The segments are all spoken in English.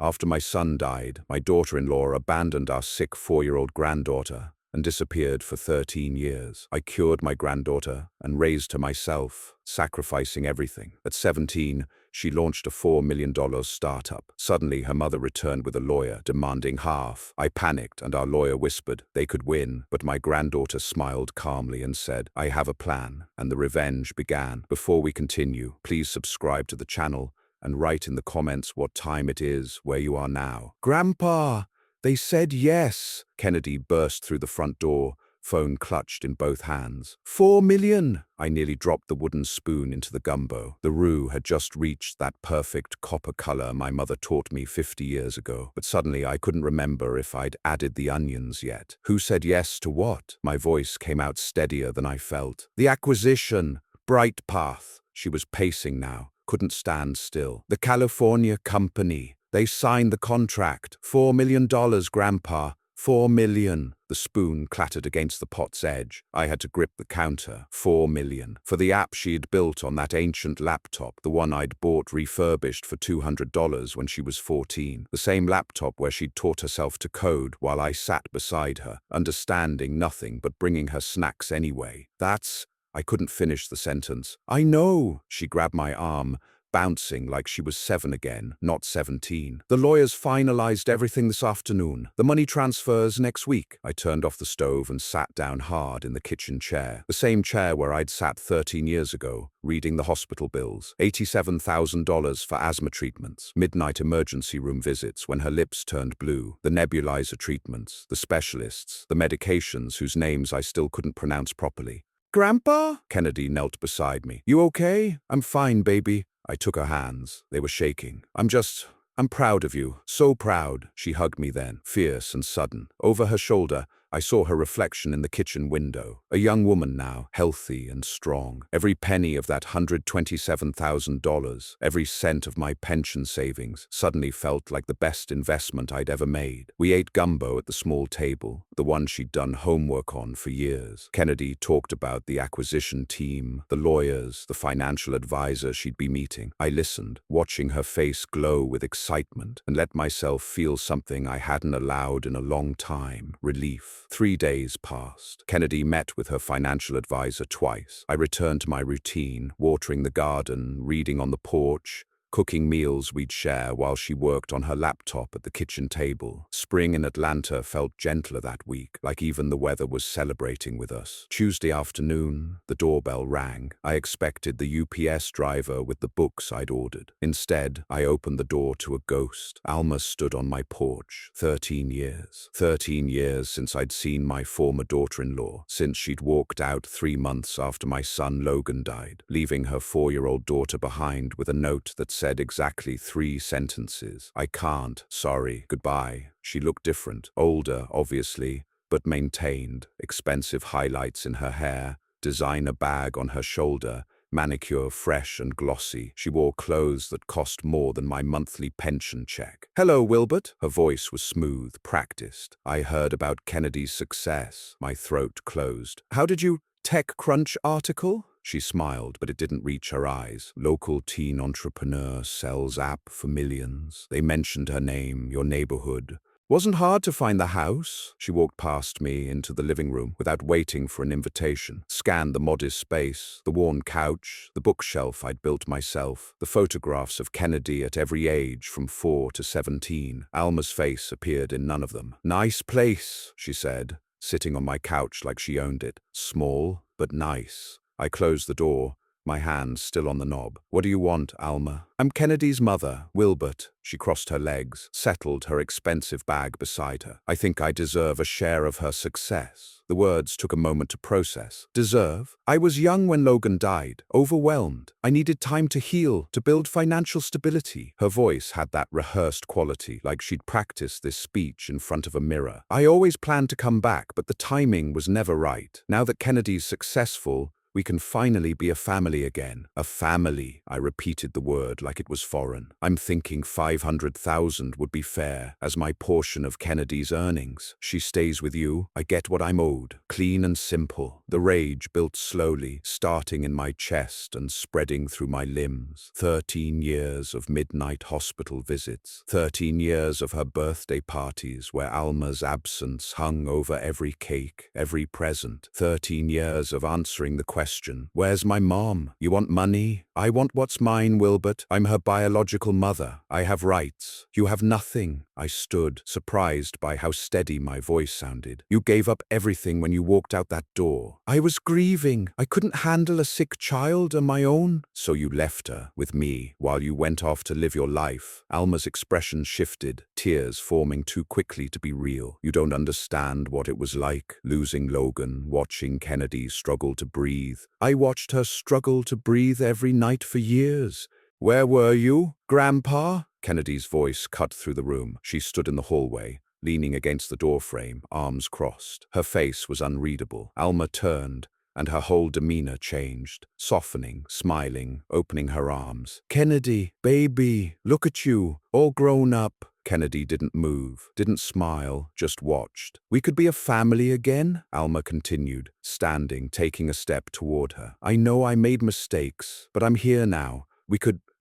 After my son died, my daughter-in-law abandoned our sick 4-year-old granddaughter and disappeared for 13 years. I cured my granddaughter and raised her myself, sacrificing everything. At 17, she launched a $4 million startup. Suddenly, her mother returned with a lawyer, demanding half. I panicked, and our lawyer whispered they could win, but my granddaughter smiled calmly and said, "I have a plan," and the revenge began. Before we continue, please subscribe to the channel and write in the comments what time it is, where you are now. Grandpa! They said yes. Kennedy burst through the front door, phone clutched in both hands. 4 million! I nearly dropped the wooden spoon into the gumbo. The roux had just reached that perfect copper color my mother taught me 50 years ago. But suddenly I couldn't remember if I'd added the onions yet. Who said yes to what? My voice came out steadier than I felt. The acquisition. Bright path. She was pacing now, couldn't stand still. The California company. They signed the contract. $4 million, Grandpa. 4 million. The spoon clattered against the pot's edge. I had to grip the counter. 4 million. For the app she had built on that ancient laptop, the one I'd bought refurbished for $200 when she was 14. The same laptop where she'd taught herself to code while I sat beside her, understanding nothing but bringing her snacks anyway. I couldn't finish the sentence. I know. She grabbed my arm, bouncing like she was 7 again, not 17. The lawyers finalized everything this afternoon. The money transfers next week. I turned off the stove and sat down hard in the kitchen chair. The same chair where I'd sat 13 years ago, reading the hospital bills. $87,000 for asthma treatments, midnight emergency room visits when her lips turned blue, the nebulizer treatments, the specialists, the medications whose names I still couldn't pronounce properly. Grandpa? Kennedy knelt beside me. You okay? I'm fine, baby. I took her hands. They were shaking. I'm proud of you. So proud. She hugged me then, fierce and sudden. Over her shoulder, I saw her reflection in the kitchen window. A young woman now, healthy and strong. Every penny of that $127,000, every cent of my pension savings, suddenly felt like the best investment I'd ever made. We ate gumbo at the small table, the one she'd done homework on for years. Kennedy talked about the acquisition team, the lawyers, the financial advisor she'd be meeting. I listened, watching her face glow with excitement, and let myself feel something I hadn't allowed in a long time: relief. 3 days passed. Kennedy met with her financial advisor twice. I returned to my routine, watering the garden, reading on the porch, cooking meals we'd share while she worked on her laptop at the kitchen table. Spring in Atlanta felt gentler that week, like even the weather was celebrating with us. Tuesday afternoon, the doorbell rang. I expected the UPS driver with the books I'd ordered. Instead, I opened the door to a ghost. Alma stood on my porch. 13 years. 13 years since I'd seen my former daughter-in-law, since she'd walked out 3 months after my son Logan died, leaving her 4-year-old daughter behind with a note that said exactly 3 sentences. I can't, sorry, goodbye. She looked different, older, obviously, but maintained. Expensive highlights in her hair, designer bag on her shoulder, manicure fresh and glossy. She wore clothes that cost more than my monthly pension check. Hello, Wilbert. Her voice was smooth, practiced. I heard about Kennedy's success. My throat closed. How did you... TechCrunch article? She smiled, but it didn't reach her eyes. Local teen entrepreneur sells app for millions. They mentioned her name, your neighborhood. Wasn't hard to find the house. She walked past me into the living room without waiting for an invitation, scanned the modest space, the worn couch, the bookshelf I'd built myself, the photographs of Kennedy at every age from 4 to 17. Alma's face appeared in none of them. Nice place, she said, sitting on my couch like she owned it. Small, but nice. I closed the door, my hand still on the knob. What do you want, Alma? I'm Kennedy's mother, Wilbert. She crossed her legs, settled her expensive bag beside her. I think I deserve a share of her success. The words took a moment to process. Deserve? I was young when Logan died, overwhelmed. I needed time to heal, to build financial stability. Her voice had that rehearsed quality, like she'd practiced this speech in front of a mirror. I always planned to come back, but the timing was never right. Now that Kennedy's successful, We can finally be a family again. A family. I repeated the word like it was foreign. I'm thinking 500,000 would be fair as my portion of Kennedy's earnings. She stays with you. I get what I'm owed. Clean and simple. The rage built slowly, starting in my chest and spreading through my limbs. 13 years of midnight hospital visits. 13 years of her birthday parties where Alma's absence hung over every cake, every present. 13 years of answering the question, where's my mom? You want money? I want what's mine, Wilbert. I'm her biological mother. I have rights. You have nothing. I stood, surprised by how steady my voice sounded. You gave up everything when you walked out that door. I was grieving. I couldn't handle a sick child on my own. So you left her with me while you went off to live your life. Alma's expression shifted, tears forming too quickly to be real. You don't understand what it was like, losing Logan, watching Kennedy struggle to breathe. I watched her struggle to breathe every night for years. Where were you, Grandpa? Kennedy's voice cut through the room. She stood in the hallway, leaning against the doorframe, arms crossed. Her face was unreadable. Alma turned, and her whole demeanor changed, softening, smiling, opening her arms. Kennedy, baby, look at you, all grown up. Kennedy didn't move, didn't smile, just watched. We could be a family again, Alma continued, standing, taking a step toward her. I know I made mistakes, but I'm here now.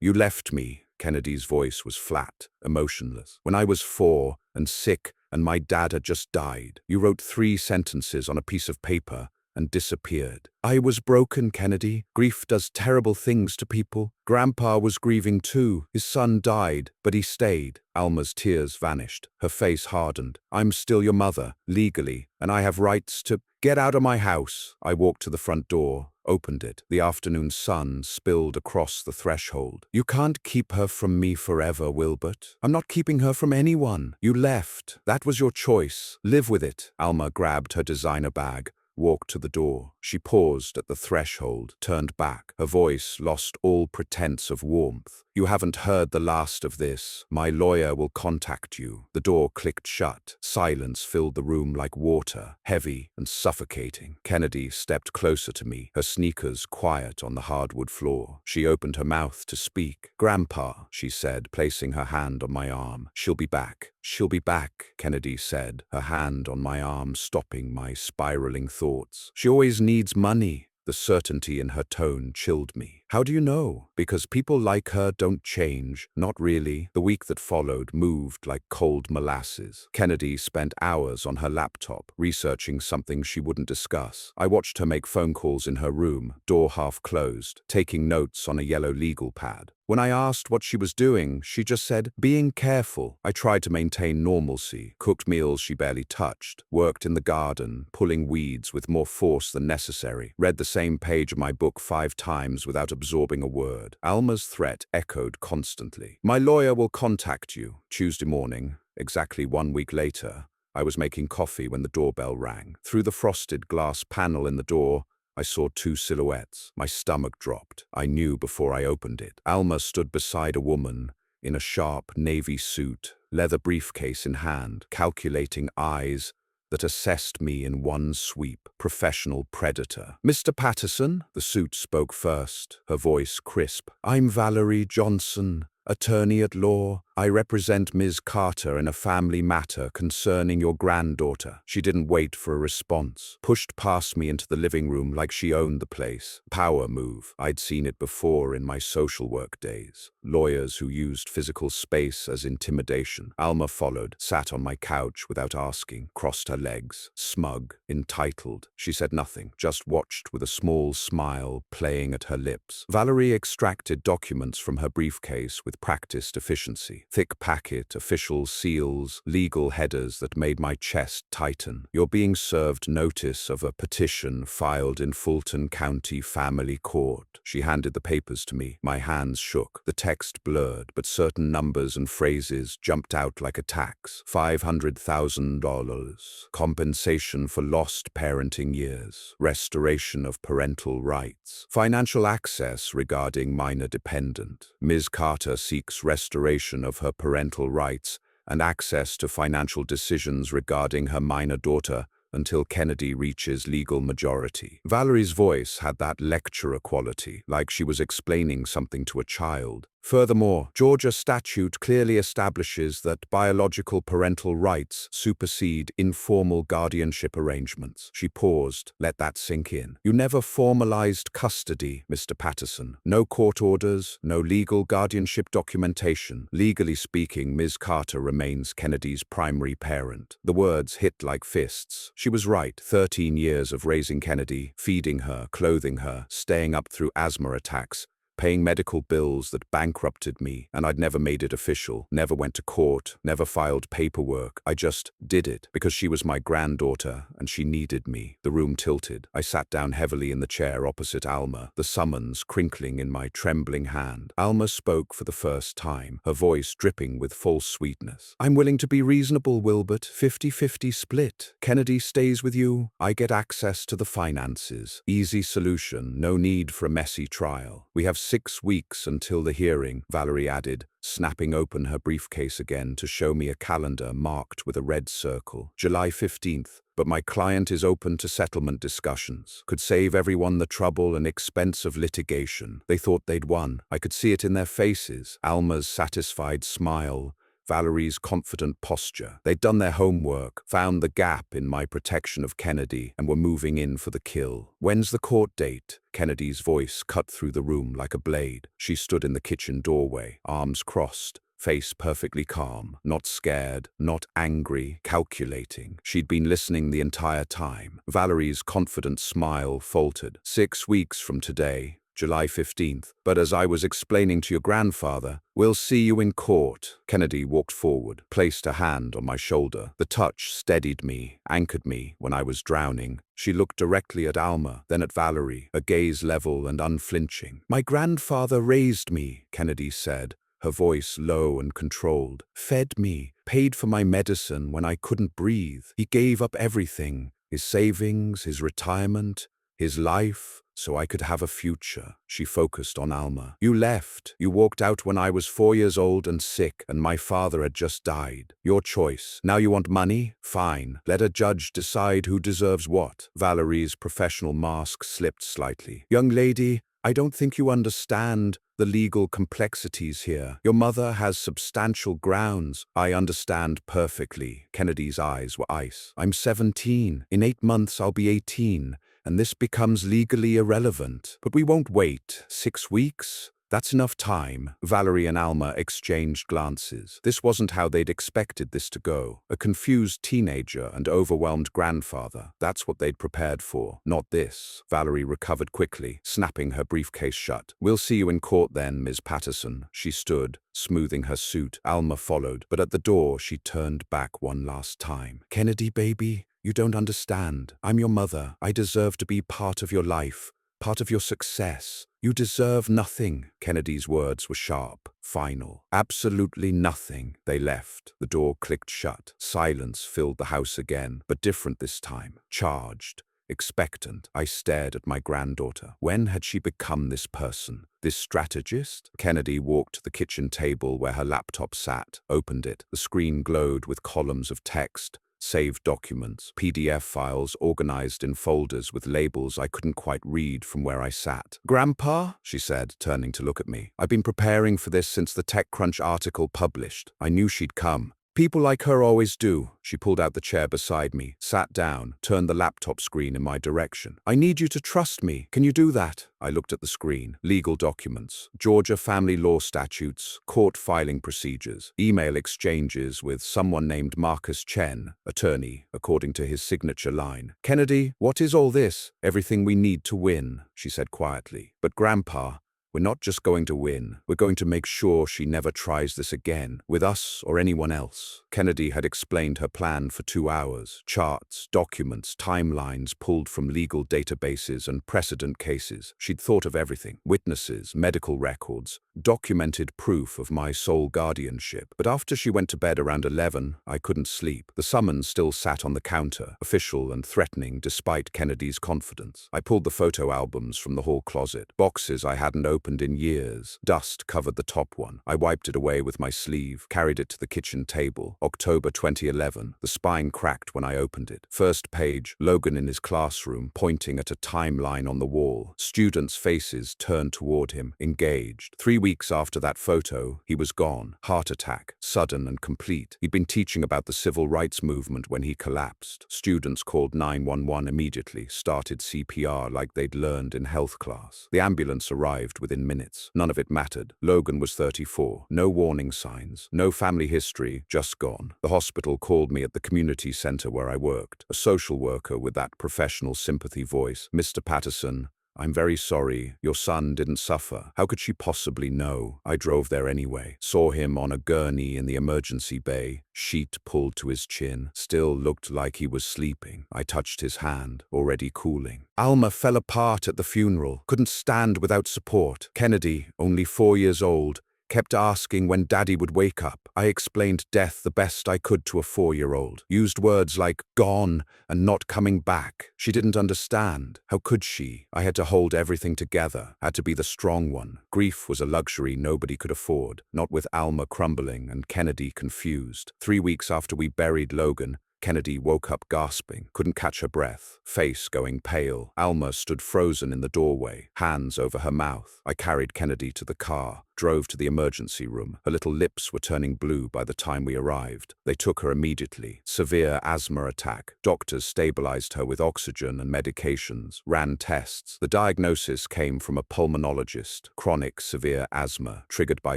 You left me. Kennedy's voice was flat, emotionless. When I was 4 and sick and my dad had just died, you wrote 3 sentences on a piece of paper and disappeared. I was broken, Kennedy. Grief does terrible things to people. Grandpa was grieving too. His son died, but he stayed. Alma's tears vanished. Her face hardened. I'm still your mother, legally, and I have rights to get out of my house. I walked to the front door, opened it. The afternoon sun spilled across the threshold. You can't keep her from me forever, Wilbert. I'm not keeping her from anyone. You left. That was your choice. Live with it. Alma grabbed her designer bag, walked to the door. She paused at the threshold, turned back. Her voice lost all pretense of warmth. You haven't heard the last of this. My lawyer will contact you. The door clicked shut. Silence filled the room like water, heavy and suffocating. Kennedy stepped closer to me, her sneakers quiet on the hardwood floor. She opened her mouth to speak. Grandpa, she said, placing her hand on my arm. She'll be back. She'll be back, Kennedy said, her hand on my arm stopping my spiraling thoughts. She always needs money. The certainty in her tone chilled me. How do you know? Because people like her don't change. Not really. The week that followed moved like cold molasses. Kennedy spent hours on her laptop, researching something she wouldn't discuss. I watched her make phone calls in her room, door half closed, taking notes on a yellow legal pad. When I asked what she was doing, she just said, being careful. I tried to maintain normalcy, cooked meals she barely touched, worked in the garden, pulling weeds with more force than necessary, read the same page of my book 5 times without absorbing a word. Alma's threat echoed constantly. My lawyer will contact you. Tuesday morning, exactly 1 week later, I was making coffee when the doorbell rang. Through the frosted glass panel in the door, I saw 2 silhouettes. My stomach dropped. I knew before I opened it. Alma stood beside a woman in a sharp navy suit, leather briefcase in hand, calculating eyes that assessed me in one sweep. Professional predator. Mr. Patterson, the suit spoke first, her voice crisp. I'm Valerie Johnson, attorney at law. I represent Ms. Carter in a family matter concerning your granddaughter. She didn't wait for a response. Pushed past me into the living room like she owned the place. Power move. I'd seen it before in my social work days. Lawyers who used physical space as intimidation. Alma followed, sat on my couch without asking, crossed her legs, smug, entitled. She said nothing, just watched with a small smile playing at her lips. Valerie extracted documents from her briefcase with practiced efficiency. Thick packet, official seals, legal headers that made my chest tighten. You're being served notice of a petition filed in Fulton County Family Court. She handed the papers to me. My hands shook. The text blurred, but certain numbers and phrases jumped out like attacks. $500,000. Compensation for lost parenting years. Restoration of parental rights. Financial access regarding minor dependent. Ms. Carter seeks restoration of her parental rights and access to financial decisions regarding her minor daughter, until Kennedy reaches legal majority. Valerie's voice had that lecturer quality, like she was explaining something to a child. Furthermore, Georgia statute clearly establishes that biological parental rights supersede informal guardianship arrangements. She paused. Let that sink in. You never formalized custody, Mr. Patterson. No court orders, no legal guardianship documentation. Legally speaking, Ms. Carter remains Kennedy's primary parent. The words hit like fists. She was right. 13 years of raising Kennedy, feeding her, clothing her, staying up through asthma attacks, paying medical bills that bankrupted me, and I'd never made it official, never went to court, never filed paperwork. I just did it because she was my granddaughter and she needed me. The room tilted. I sat down heavily in the chair opposite Alma, the summons crinkling in my trembling hand. Alma spoke for the first time, her voice dripping with false sweetness. I'm willing to be reasonable, Wilbert. 50-50 split. Kennedy stays with you. I get access to the finances. Easy solution. No need for a messy trial. We have 6 weeks until the hearing, Valerie added, snapping open her briefcase again to show me a calendar marked with a red circle. July 15th. But my client is open to settlement discussions. Could save everyone the trouble and expense of litigation. They thought they'd won. I could see it in their faces. Alma's satisfied smile, Valerie's confident posture. They'd done their homework, found the gap in my protection of Kennedy, and were moving in for the kill. When's the court date? Kennedy's voice cut through the room like a blade. She stood in the kitchen doorway, arms crossed, face perfectly calm, not scared, not angry, calculating. She'd been listening the entire time. Valerie's confident smile faltered. 6 weeks from today, July 15th. But as I was explaining to your grandfather, we'll see you in court. Kennedy walked forward, placed a hand on my shoulder. The touch steadied me, anchored me when I was drowning. She looked directly at Alma, then at Valerie, a gaze level and unflinching. My grandfather raised me, Kennedy said, her voice low and controlled. Fed me, paid for my medicine when I couldn't breathe. He gave up everything, his savings, his retirement, his life, so I could have a future. She focused on Alma. You left. You walked out when I was 4 years old and sick, and my father had just died. Your choice. Now you want money? Fine. Let a judge decide who deserves what. Valerie's professional mask slipped slightly. Young lady, I don't think you understand the legal complexities here. Your mother has substantial grounds. I understand perfectly. Kennedy's eyes were ice. I'm 17. In 8 months I'll be 18. And this becomes legally irrelevant. But we won't wait. 6 weeks? That's enough time. Valerie and Alma exchanged glances. This wasn't how they'd expected this to go. A confused teenager and overwhelmed grandfather. That's what they'd prepared for. Not this. Valerie recovered quickly, snapping her briefcase shut. We'll see you in court then, Ms. Patterson. She stood, smoothing her suit. Alma followed, but at the door she turned back one last time. Kennedy, baby, you don't understand. I'm your mother. I deserve to be part of your life, part of your success. You deserve nothing. Kennedy's words were sharp, final. Absolutely nothing. They left. The door clicked shut. Silence filled the house again, but different this time. Charged, expectant. I stared at my granddaughter. When had she become this person? This strategist? Kennedy walked to the kitchen table where her laptop sat, opened it. The screen glowed with columns of text, saved documents, PDF files organized in folders with labels I couldn't quite read from where I sat. Grandpa, she said, turning to look at me. I've been preparing for this since the TechCrunch article published. I knew she'd come. People like her always do. She pulled out the chair beside me, sat down, turned the laptop screen in my direction. I need you to trust me. Can you do that? I looked at the screen. Legal documents, Georgia family law statutes, court filing procedures, email exchanges with someone named Marcus Chen, attorney, according to his signature line. Kennedy, what is all this? Everything we need to win, she said quietly. But Grandpa, we're not just going to win. We're going to make sure she never tries this again, with us or anyone else. Kennedy had explained her plan for 2 hours. Charts, documents, timelines pulled from legal databases and precedent cases. She'd thought of everything. Witnesses, medical records, documented proof of my sole guardianship. But after she went to bed around 11, I couldn't sleep. The summons still sat on the counter, official and threatening despite Kennedy's confidence. I pulled the photo albums from the hall closet, boxes I hadn't opened opened in years. Dust covered the top one. I wiped it away with my sleeve, carried it to the kitchen table. October 2011. The spine cracked when I opened it. First page, Logan in his classroom, pointing at a timeline on the wall. Students' faces turned toward him, engaged. 3 weeks after that photo, he was gone. Heart attack, sudden and complete. He'd been teaching about the civil rights movement when he collapsed. Students called 911 immediately, started CPR like they'd learned in health class. The ambulance arrived within minutes. None of it mattered. Logan was 34. No warning signs. No family history, just gone. The hospital called me at the community center where I worked. A social worker with that professional sympathy voice. "Mr. Patterson, I'm very sorry. Your son didn't suffer. How could she possibly know? I drove there anyway. Saw him on a gurney in the emergency bay, sheet pulled to his chin. Still looked like he was sleeping. I touched his hand, already cooling. Alma fell apart at the funeral. Couldn't stand without support. Kennedy, only 4 years old, kept asking when Daddy would wake up. I explained death the best I could to a 4-year-old. Used words like gone and not coming back. She didn't understand. How could she? I had to hold everything together. Had to be the strong one. Grief was a luxury nobody could afford. Not with Alma crumbling and Kennedy confused. 3 weeks after we buried Logan, Kennedy woke up gasping, couldn't catch her breath, face going pale. Alma stood frozen in the doorway, hands over her mouth. I carried Kennedy to the car, drove to the emergency room. Her little lips were turning blue by the time we arrived. They took her immediately. Severe asthma attack. Doctors stabilized her with oxygen and medications, ran tests. The diagnosis came from a pulmonologist. Chronic severe asthma, triggered by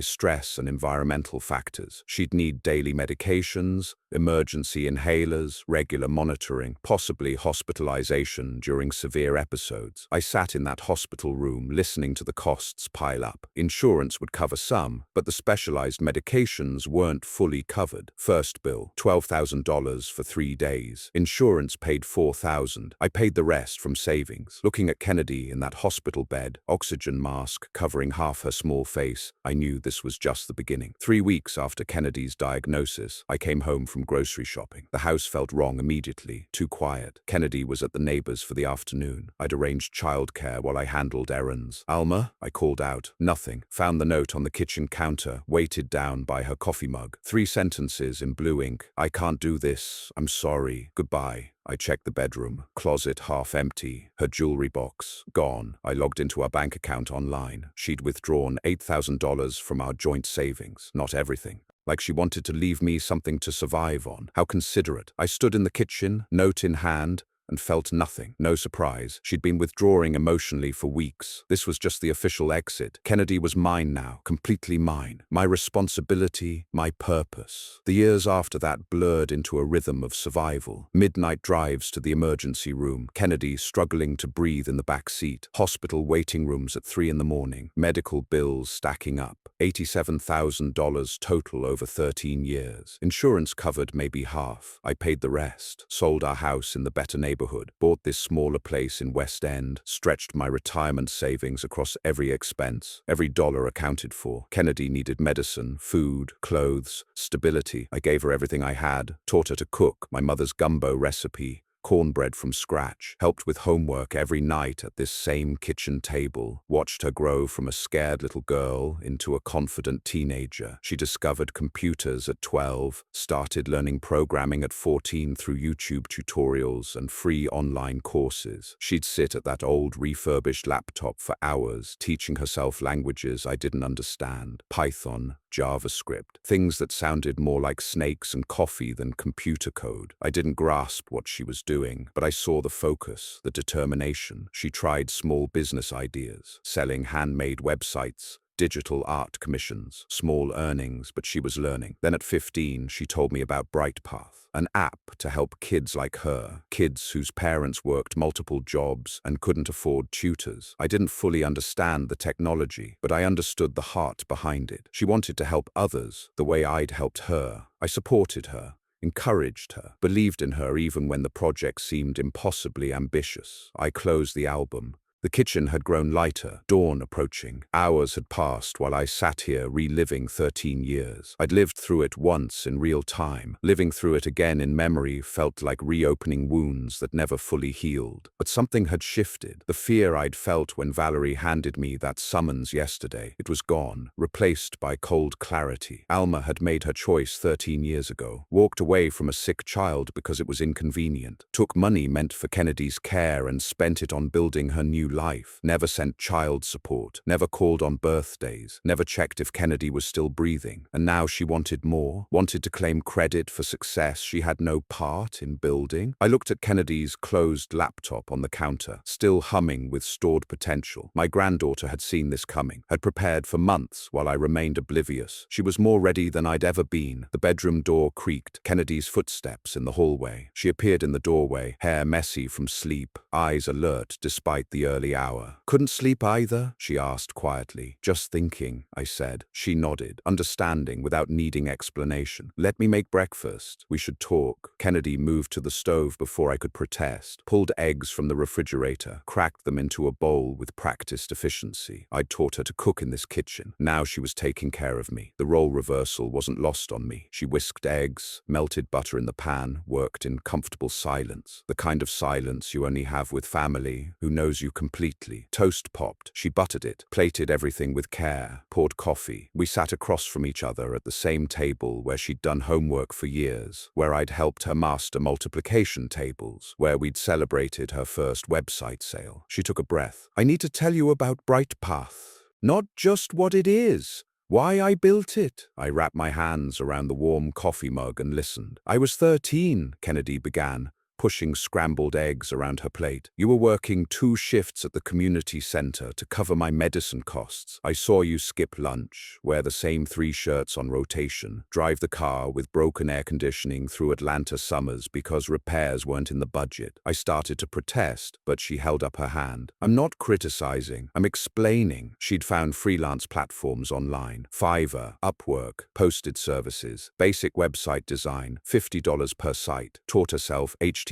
stress and environmental factors. She'd need daily medications, emergency inhalers, regular monitoring, possibly hospitalization during severe episodes. I sat in that hospital room listening to the costs pile up. Insurance would cover some, but the specialized medications weren't fully covered. First bill, $12,000 for 3 days. Insurance paid $4,000. I paid the rest from savings. Looking at Kennedy in that hospital bed, oxygen mask covering half her small face, I knew this was just the beginning. 3 weeks after Kennedy's diagnosis, I came home from grocery shopping. The house felt wrong immediately, too quiet. Kennedy was at the neighbors for the afternoon. I'd arranged childcare while I handled errands. "Alma?" I called out. Nothing. Found the note on the kitchen counter, weighted down by her coffee mug. 3 sentences in blue ink. "I can't do this. I'm sorry. Goodbye." I checked the bedroom. Closet half empty. Her jewelry box gone. I logged into our bank account online. She'd withdrawn $8,000 from our joint savings. Not everything. Like she wanted to leave me something to survive on. How considerate. I stood in the kitchen, note in hand, and felt nothing. No surprise. She'd been withdrawing emotionally for weeks. This was just the official exit. Kennedy was mine now, completely mine. My responsibility, my purpose. The years after that blurred into a rhythm of survival. Midnight drives to the emergency room. Kennedy struggling to breathe in the back seat. Hospital waiting rooms at 3 in the morning. Medical bills stacking up. $87,000 total over 13 years. Insurance covered maybe half. I paid the rest. Sold our house in the better neighborhood. Bought this smaller place in West End. Stretched my retirement savings across every expense. Every dollar accounted for. Kennedy needed medicine, food, clothes, stability. I gave her everything I had. Taught her to cook. My mother's gumbo recipe. Cornbread from scratch, helped with homework every night at this same kitchen table, watched her grow from a scared little girl into a confident teenager. She discovered computers at 12, started learning programming at 14 through YouTube tutorials and free online courses. She'd sit at that old refurbished laptop for hours, teaching herself languages I didn't understand. Python, JavaScript, things that sounded more like snakes and coffee than computer code. I didn't grasp what she was doing, but I saw the focus, the determination. She tried small business ideas, selling handmade websites, digital art commissions, small earnings, but she was learning. Then at 15, she told me about BrightPath, an app to help kids like her, kids whose parents worked multiple jobs and couldn't afford tutors. I didn't fully understand the technology, but I understood the heart behind it. She wanted to help others the way I'd helped her. I supported her, encouraged her, believed in her even when the project seemed impossibly ambitious. I closed the album, The kitchen had grown lighter, dawn approaching. Hours had passed while I sat here reliving 13 years. I'd lived through it once in real time. Living through it again in memory felt like reopening wounds that never fully healed. But something had shifted. The fear I'd felt when Valerie handed me that summons yesterday, it was gone, replaced by cold clarity. Alma had made her choice 13 years ago, walked away from a sick child because it was inconvenient, took money meant for Kennedy's care and spent it on building her new life, never sent child support, never called on birthdays, never checked if Kennedy was still breathing. And now she wanted more, wanted to claim credit for success she had no part in building. I looked at Kennedy's closed laptop on the counter, still humming with stored potential. My granddaughter had seen this coming, had prepared for months while I remained oblivious. She was more ready than I'd ever been. The bedroom door creaked, Kennedy's footsteps in the hallway. She appeared in the doorway, hair messy from sleep, eyes alert despite the early hour. "Couldn't sleep either?" she asked quietly. "Just thinking," I said. She nodded, understanding without needing explanation. "Let me make breakfast. We should talk." Kennedy moved to the stove before I could protest, pulled eggs from the refrigerator, cracked them into a bowl with practiced efficiency. I'd taught her to cook in this kitchen. Now she was taking care of me. The role reversal wasn't lost on me. She whisked eggs, melted butter in the pan, worked in comfortable silence. The kind of silence you only have with family who knows you completely. Toast popped. She buttered it, plated everything with care, poured coffee. We sat across from each other at the same table where she'd done homework for years, where I'd helped her master multiplication tables, where we'd celebrated her first website sale. She took a breath. "I need to tell you about BrightPath. Not just what it is, why I built it." I wrapped my hands around the warm coffee mug and listened. "I was 13, Kennedy began, pushing scrambled eggs around her plate. "You were working 2 shifts at the community center to cover my medicine costs. I saw you skip lunch, wear the same 3 shirts on rotation, drive the car with broken air conditioning through Atlanta summers because repairs weren't in the budget." I started to protest, but she held up her hand. "I'm not criticizing, I'm explaining." She'd found freelance platforms online, Fiverr, Upwork, posted services, basic website design, $50 per site, taught herself HTML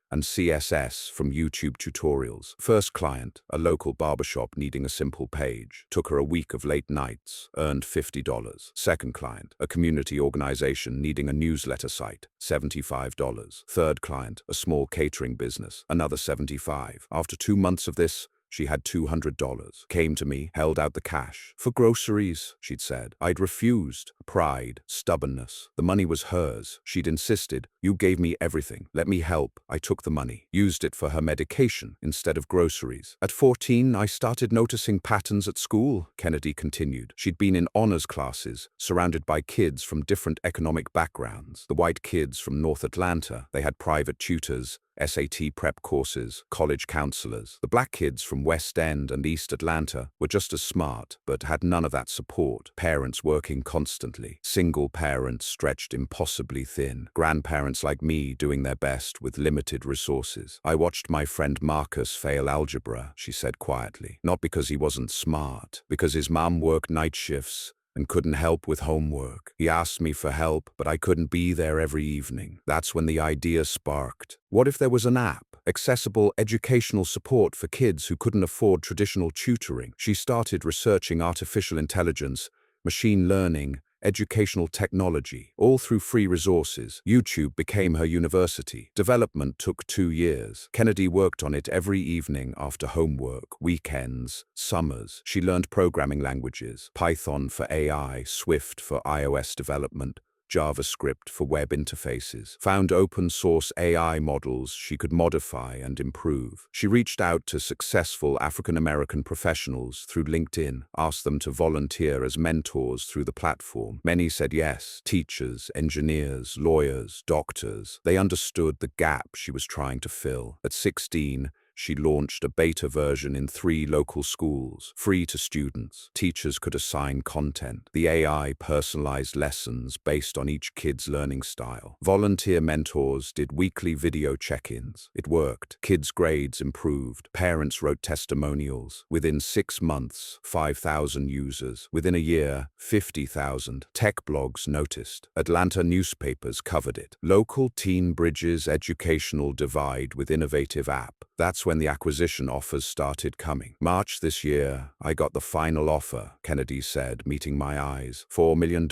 and CSS from YouTube tutorials. First client, a local barbershop needing a simple page. Took her a week of late nights, earned $50. Second client, a community organization needing a newsletter site, $75. Third client, a small catering business, another $75. After 2 months of this, she had $200. Came to me, held out the cash. "For groceries," she'd said. I'd refused. Pride, stubbornness. The money was hers. She'd insisted. "You gave me everything. Let me help." I took the money, used it for her medication instead of groceries. At 14, I started noticing patterns at school, Kennedy continued. She'd been in honors classes, surrounded by kids from different economic backgrounds. The white kids from North Atlanta, they had private tutors, SAT prep courses, college counselors. The black kids from West End and East Atlanta were just as smart, but had none of that support. Parents working constantly. Single parents stretched impossibly thin. Grandparents like me doing their best with limited resources. "I watched my friend Marcus fail algebra," she said quietly. "Not because he wasn't smart, because his mom worked night shifts and couldn't help with homework. He asked me for help, but I couldn't be there every evening." That's when the idea sparked. What if there was an app, accessible educational support for kids who couldn't afford traditional tutoring? She started researching artificial intelligence, machine learning, educational technology, all through free resources. YouTube became her university. Development took 2 years. Kennedy worked on it every evening after homework, weekends, summers. She learned programming languages, Python for AI, Swift for iOS development, JavaScript for web interfaces, found open-source AI models she could modify and improve. She reached out to successful African-American professionals through LinkedIn, asked them to volunteer as mentors through the platform. Many said yes, teachers, engineers, lawyers, doctors. They understood the gap she was trying to fill. At 16, she launched a beta version in 3 local schools, free to students. Teachers could assign content. The AI personalized lessons based on each kid's learning style. Volunteer mentors did weekly video check-ins. It worked. Kids' grades improved. Parents wrote testimonials. Within 6 months, 5,000 users. Within a year, 50,000. Tech blogs noticed. Atlanta newspapers covered it. Local teen bridges educational divide with innovative app. That's when the acquisition offers started coming. March this year, I got the final offer, Kennedy said, meeting my eyes. $4 million.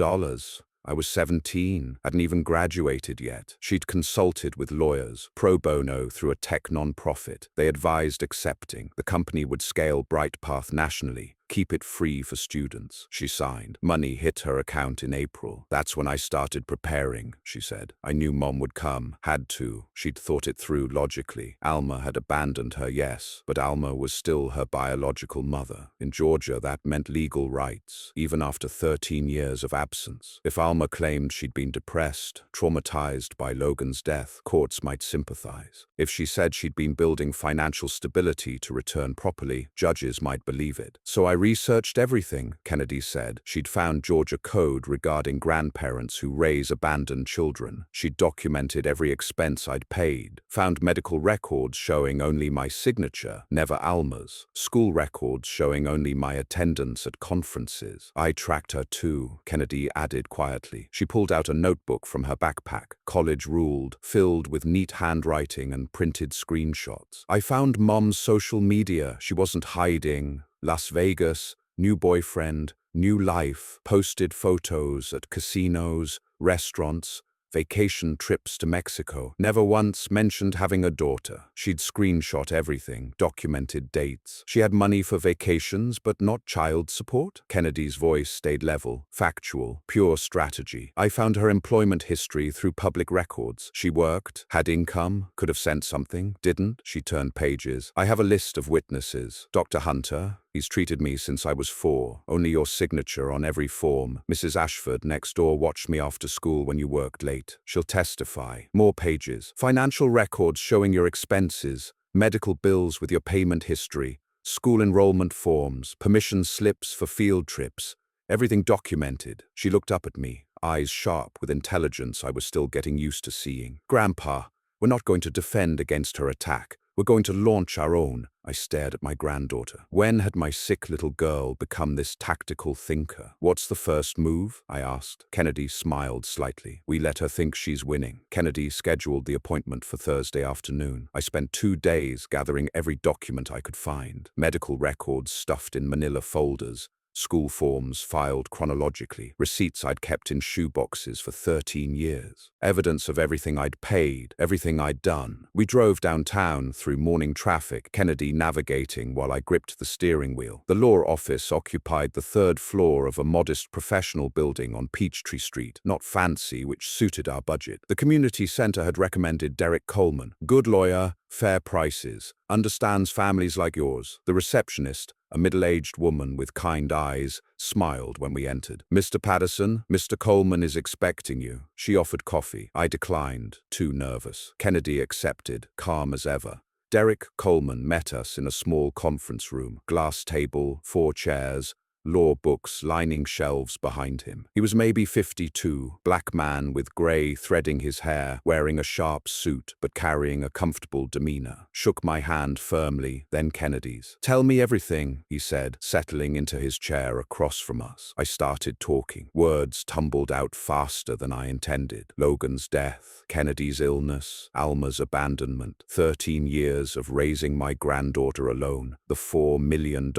I was 17, hadn't even graduated yet. She'd consulted with lawyers, pro bono through a tech non-profit. They advised accepting. The company would scale BrightPath nationally, keep it free for students. She signed. Money hit her account in April. That's when I started preparing, she said. I knew Mom would come. Had to. She'd thought it through logically. Alma had abandoned her, yes, but Alma was still her biological mother. In Georgia, that meant legal rights, even after 13 years of absence. If Alma claimed she'd been depressed, traumatized by Logan's death, courts might sympathize. If she said she'd been building financial stability to return properly, judges might believe it. So I researched everything, Kennedy said. She'd found Georgia code regarding grandparents who raise abandoned children. She'd documented every expense I'd paid, found medical records showing only my signature, never Alma's, school records showing only my attendance at conferences. I tracked her too, Kennedy added quietly. She pulled out a notebook from her backpack, college ruled, filled with neat handwriting and printed screenshots. I found Mom's social media. She wasn't hiding. Las Vegas, new boyfriend, new life, posted photos at casinos, restaurants, vacation trips to Mexico. Never once mentioned having a daughter. She'd screenshot everything, documented dates. She had money for vacations, but not child support? Kennedy's voice stayed level, factual, pure strategy. I found her employment history through public records. She worked, had income, could have sent something, didn't. She turned pages. I have a list of witnesses. Dr. Hunter, he's treated me since I was 4. Only your signature on every form. Mrs. Ashford next door watched me after school when you worked late. She'll testify. More pages. Financial records showing your expenses. Medical bills with your payment history. School enrollment forms. Permission slips for field trips. Everything documented. She looked up at me, eyes sharp with intelligence I was still getting used to seeing. Grandpa, we're not going to defend against her attack. We're going to launch our own. I stared at my granddaughter. When had my sick little girl become this tactical thinker? What's the first move? I asked. Kennedy smiled slightly. We let her think she's winning. Kennedy scheduled the appointment for Thursday afternoon. I spent 2 days gathering every document I could find. Medical records stuffed in manila folders. School forms filed chronologically, receipts I'd kept in shoeboxes for 13 years, evidence of everything I'd paid, everything I'd done. We drove downtown through morning traffic, Kennedy navigating while I gripped the steering wheel. The law office occupied the 3rd floor of a modest professional building on Peachtree Street, not fancy, which suited our budget. The community center had recommended Derek Coleman, good lawyer, fair prices, understands families like yours. The receptionist, a middle-aged woman with kind eyes, smiled when we entered. Mr. Patterson, Mr. Coleman is expecting you. She offered coffee. I declined, too nervous. Kennedy accepted, calm as ever. Derek Coleman met us in a small conference room. Glass table, 4 chairs, law books lining shelves behind him. He was maybe 52, black man with gray threading his hair, wearing a sharp suit but carrying a comfortable demeanor. Shook my hand firmly, then Kennedy's. Tell me everything, he said, settling into his chair across from us. I started talking. Words tumbled out faster than I intended. Logan's death, Kennedy's illness, Alma's abandonment, 13 years of raising my granddaughter alone, the $4 million,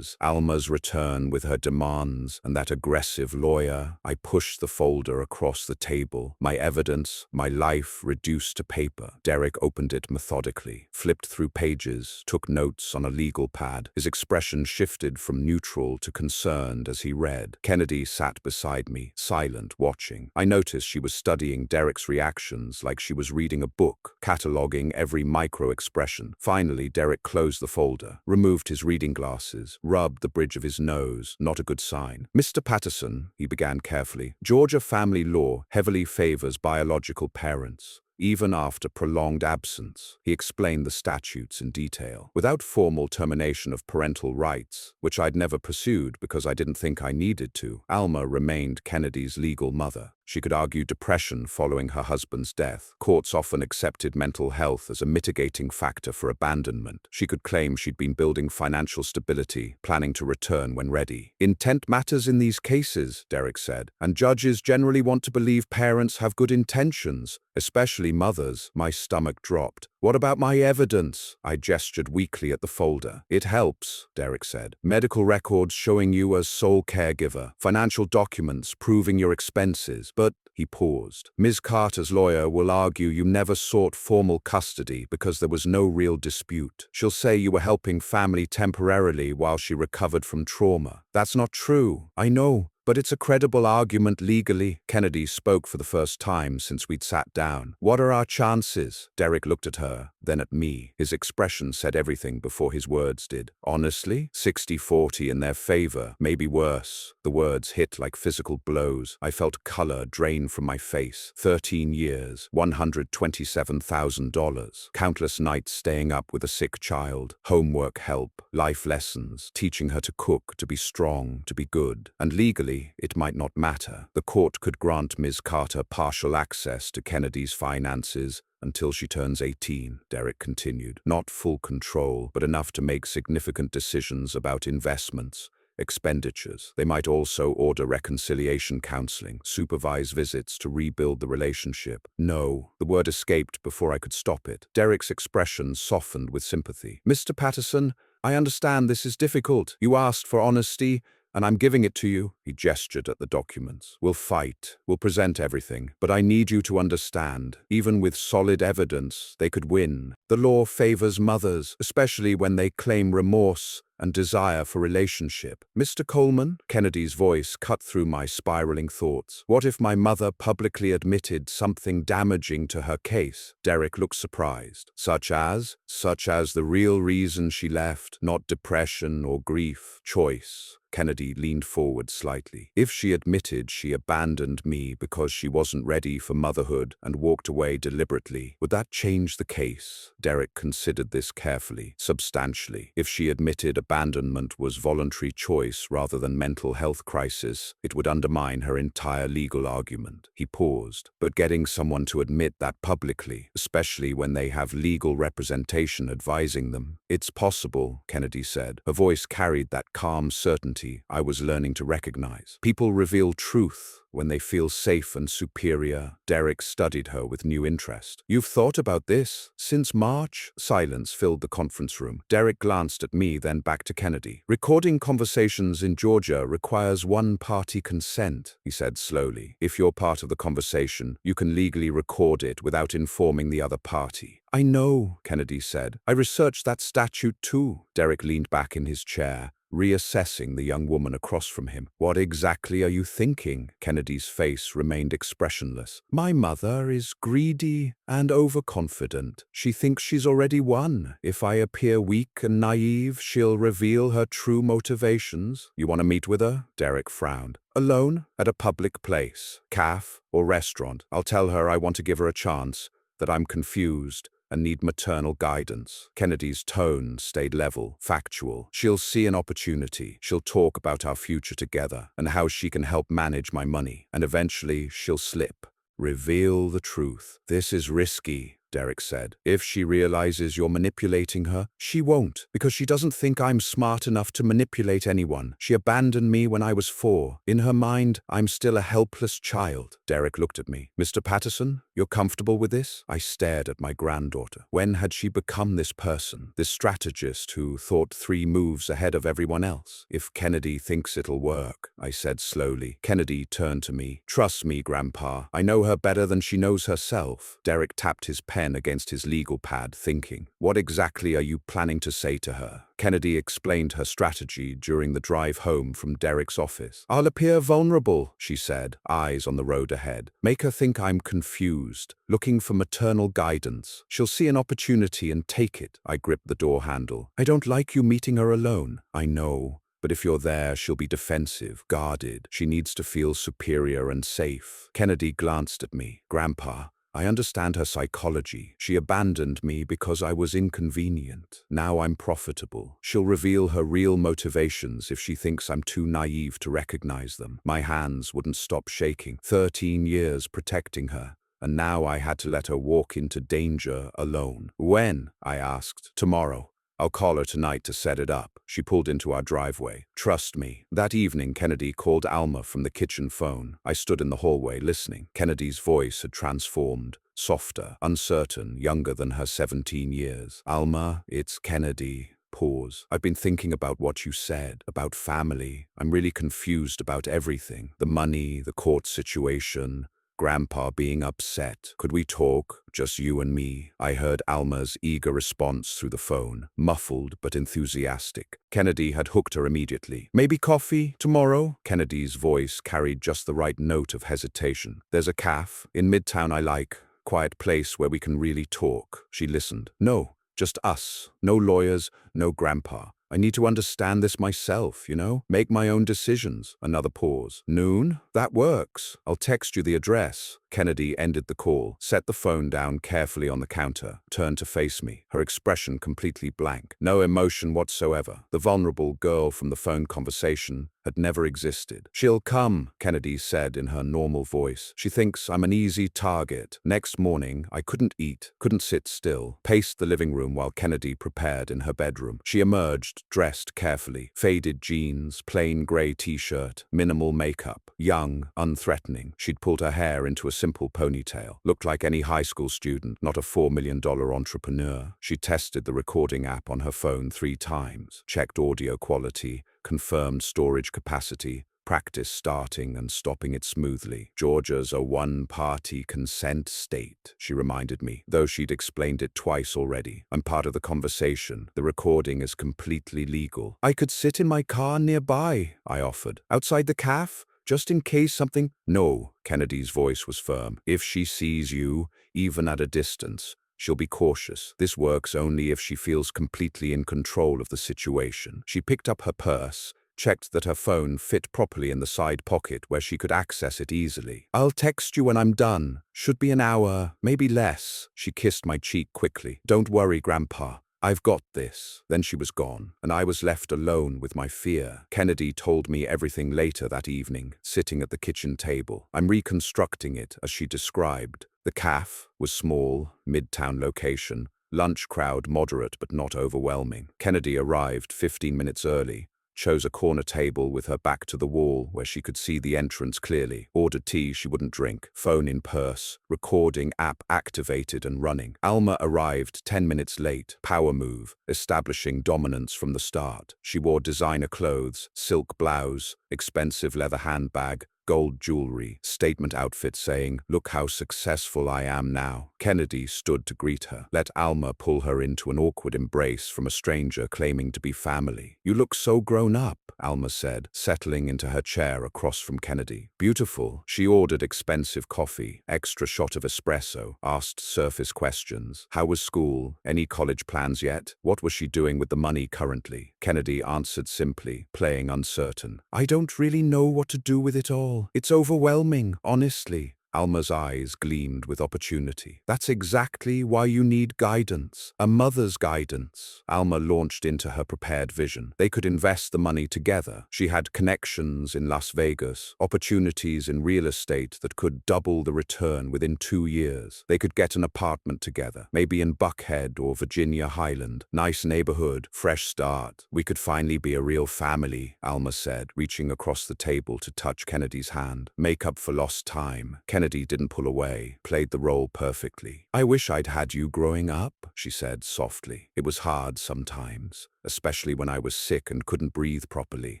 Alma's return with her demands, and that aggressive lawyer. I pushed the folder across the table. My evidence, my life reduced to paper. Derek opened it methodically, flipped through pages, took notes on a legal pad. His expression shifted from neutral to concerned as he read. Kennedy sat beside me, silent, watching. I noticed she was studying Derek's reactions like she was reading a book, cataloging every micro-expression. Finally, Derek closed the folder, removed his reading glasses, rubbed the bridge of his nose. Not a good sign. Mr. Patterson, he began carefully, Georgia family law heavily favors biological parents. Even after prolonged absence, he explained the statutes in detail. Without formal termination of parental rights, which I'd never pursued because I didn't think I needed to, Alma remained Kennedy's legal mother. She could argue depression following her husband's death. Courts often accepted mental health as a mitigating factor for abandonment. She could claim she'd been building financial stability, planning to return when ready. Intent matters in these cases, Derek said, and judges generally want to believe parents have good intentions, especially especially mothers. My stomach dropped. What about my evidence? I gestured weakly at the folder. It helps, Derek said. Medical records showing you as sole caregiver, financial documents proving your expenses, but he paused. Ms. Carter's lawyer will argue you never sought formal custody because there was no real dispute. She'll say you were helping family temporarily while she recovered from trauma. That's not true. I know. But it's a credible argument legally. Kennedy spoke for the first time since we'd sat down. What are our chances? Derek looked at her, then at me. His expression said everything before his words did. Honestly, 60-40 in their favor, maybe worse. The words hit like physical blows. I felt color drain from my face. 13 years, $127,000. Countless nights staying up with a sick child. Homework help, life lessons, teaching her to cook, to be strong, to be good. And legally, it might not matter. The court could grant Ms. Carter partial access to Kennedy's finances until she turns 18, Derek continued. Not full control, but enough to make significant decisions about investments, expenditures. They might also order reconciliation counseling, supervise visits to rebuild the relationship. No, the word escaped before I could stop it. Derek's expression softened with sympathy. Mr. Patterson, I understand this is difficult. You asked for honesty, and I'm giving it to you. He gestured at the documents. We'll fight. We'll present everything. But I need you to understand, even with solid evidence, they could win. The law favors mothers, especially when they claim remorse and desire for relationship. Mr. Coleman? Kennedy's voice cut through my spiraling thoughts. What if my mother publicly admitted something damaging to her case? Derek looked surprised. Such as the real reason she left, not depression or grief, choice. Kennedy leaned forward slightly. If she admitted she abandoned me because she wasn't ready for motherhood and walked away deliberately, would that change the case? Derek considered this carefully, substantially. If she admitted abandonment was voluntary choice rather than mental health crisis, it would undermine her entire legal argument. He paused. But getting someone to admit that publicly, especially when they have legal representation advising them, it's possible, Kennedy said. Her voice carried that calm certainty I was learning to recognize. People reveal truth when they feel safe and superior. Derek studied her with new interest. You've thought about this? Since March? Silence filled the conference room. Derek glanced at me, then back to Kennedy. Recording conversations in Georgia requires one-party consent, he said slowly. If you're part of the conversation, you can legally record it without informing the other party. I know, Kennedy said. I researched that statute too. Derek leaned back in his chair, reassessing the young woman across from him. What exactly are you thinking? Kennedy's face remained expressionless. My mother is greedy and overconfident. She thinks she's already won. If I appear weak and naive, she'll reveal her true motivations. You want to meet with her? Derek frowned. Alone? At a public place? Cafe or restaurant? I'll tell her I want to give her a chance, that I'm confused and need maternal guidance. Kennedy's tone stayed level, factual. She'll see an opportunity. She'll talk about our future together and how she can help manage my money. And eventually she'll slip. Reveal the truth. This is risky, Derek said. If she realizes you're manipulating her, she won't, because she doesn't think I'm smart enough to manipulate anyone. She abandoned me when I was 4. In her mind, I'm still a helpless child. Derek looked at me. Mr. Patterson, you're comfortable with this? I stared at my granddaughter. When had she become this person, this strategist who thought 3 moves ahead of everyone else? If Kennedy thinks it'll work, I said slowly. Kennedy turned to me. Trust me, Grandpa. I know her better than she knows herself. Derek tapped his pen against his legal pad, thinking. What exactly are you planning to say to her? Kennedy explained her strategy during the drive home from Derek's office. I'll appear vulnerable, she said, eyes on the road ahead. Make her think I'm confused, looking for maternal guidance. She'll see an opportunity and take it. I gripped the door handle. I don't like you meeting her alone. I know. But if you're there, she'll be defensive, guarded. She needs to feel superior and safe. Kennedy glanced at me. Grandpa, I understand her psychology. She abandoned me because I was inconvenient. Now I'm profitable. She'll reveal her real motivations if she thinks I'm too naive to recognize them. My hands wouldn't stop shaking. 13 years protecting her. And now I had to let her walk into danger alone. When? I asked. Tomorrow. I'll call her tonight to set it up. She pulled into our driveway. Trust me. That evening, Kennedy called Alma from the kitchen phone. I stood in the hallway listening. Kennedy's voice had transformed. softer, uncertain, younger than her 17 years. Alma, it's Kennedy. Pause. I've been thinking about what you said, about family. I'm really confused about everything. The money, the court situation, Grandpa being upset. Could we talk? Just you and me. I heard Alma's eager response through the phone, muffled but enthusiastic. Kennedy had hooked her immediately. Maybe coffee? Tomorrow? Kennedy's voice carried just the right note of hesitation. There's a cafe in Midtown I like. Quiet place where we can really talk. She listened. No, just us. No lawyers, no grandpa. I need to understand this myself, Make my own decisions. Another pause. Noon? That works. I'll text you the address. Kennedy ended the call, set the phone down carefully on the counter, turned to face me, her expression completely blank. No emotion whatsoever. The vulnerable girl from the phone conversation had never existed. She'll come, Kennedy said in her normal voice. She thinks I'm an easy target. Next morning, I couldn't eat, couldn't sit still, paced the living room while Kennedy prepared in her bedroom. She emerged, dressed carefully, faded jeans, plain grey t-shirt, minimal makeup, young, unthreatening. She'd pulled her hair into a simple ponytail, looked like any high school student, not a $4 million entrepreneur. She tested the recording app on her phone 3 times, checked audio quality, confirmed storage capacity, practiced starting and stopping it smoothly. Georgia's a one-party consent state, she reminded me, though she'd explained it twice already. I'm part of the conversation. The recording is completely legal. I could sit in my car nearby, I offered. Outside the cafe? Just in case something… No, Kennedy's voice was firm. If she sees you, even at a distance, she'll be cautious. This works only if she feels completely in control of the situation. She picked up her purse, checked that her phone fit properly in the side pocket where she could access it easily. I'll text you when I'm done. Should be an hour, maybe less. She kissed my cheek quickly. Don't worry, Grandpa. I've got this. Then she was gone, and I was left alone with my fear. Kennedy told me everything later that evening, sitting at the kitchen table. I'm reconstructing it as she described. The cafe was small, midtown location, lunch crowd moderate but not overwhelming. Kennedy arrived 15 minutes early, chose a corner table with her back to the wall where she could see the entrance clearly, ordered tea she wouldn't drink, phone in purse, recording app activated and running. Alma arrived 10 minutes late, power move, establishing dominance from the start. She wore designer clothes, silk blouse, expensive leather handbag, gold jewelry, statement outfit saying, "Look how successful I am now." Kennedy stood to greet her, let Alma pull her into an awkward embrace from a stranger claiming to be family. "You look so grown up," Alma said, settling into her chair across from Kennedy. "Beautiful." She ordered expensive coffee, extra shot of espresso, asked surface questions. How was school? Any college plans yet? What was she doing with the money currently? Kennedy answered simply, playing uncertain. "I don't really know what to do with it all. It's overwhelming, honestly." Alma's eyes gleamed with opportunity. "That's exactly why you need guidance. A mother's guidance." Alma launched into her prepared vision. They could invest the money together. She had connections in Las Vegas, opportunities in real estate that could double the return within 2 years. They could get an apartment together, maybe in Buckhead or Virginia Highland. Nice neighborhood, fresh start. "We could finally be a real family," Alma said, reaching across the table to touch Kennedy's hand. "Make up for lost time." Kennedy didn't pull away, played the role perfectly. "I wish I'd had you growing up," she said softly. "It was hard sometimes, especially when I was sick and couldn't breathe properly."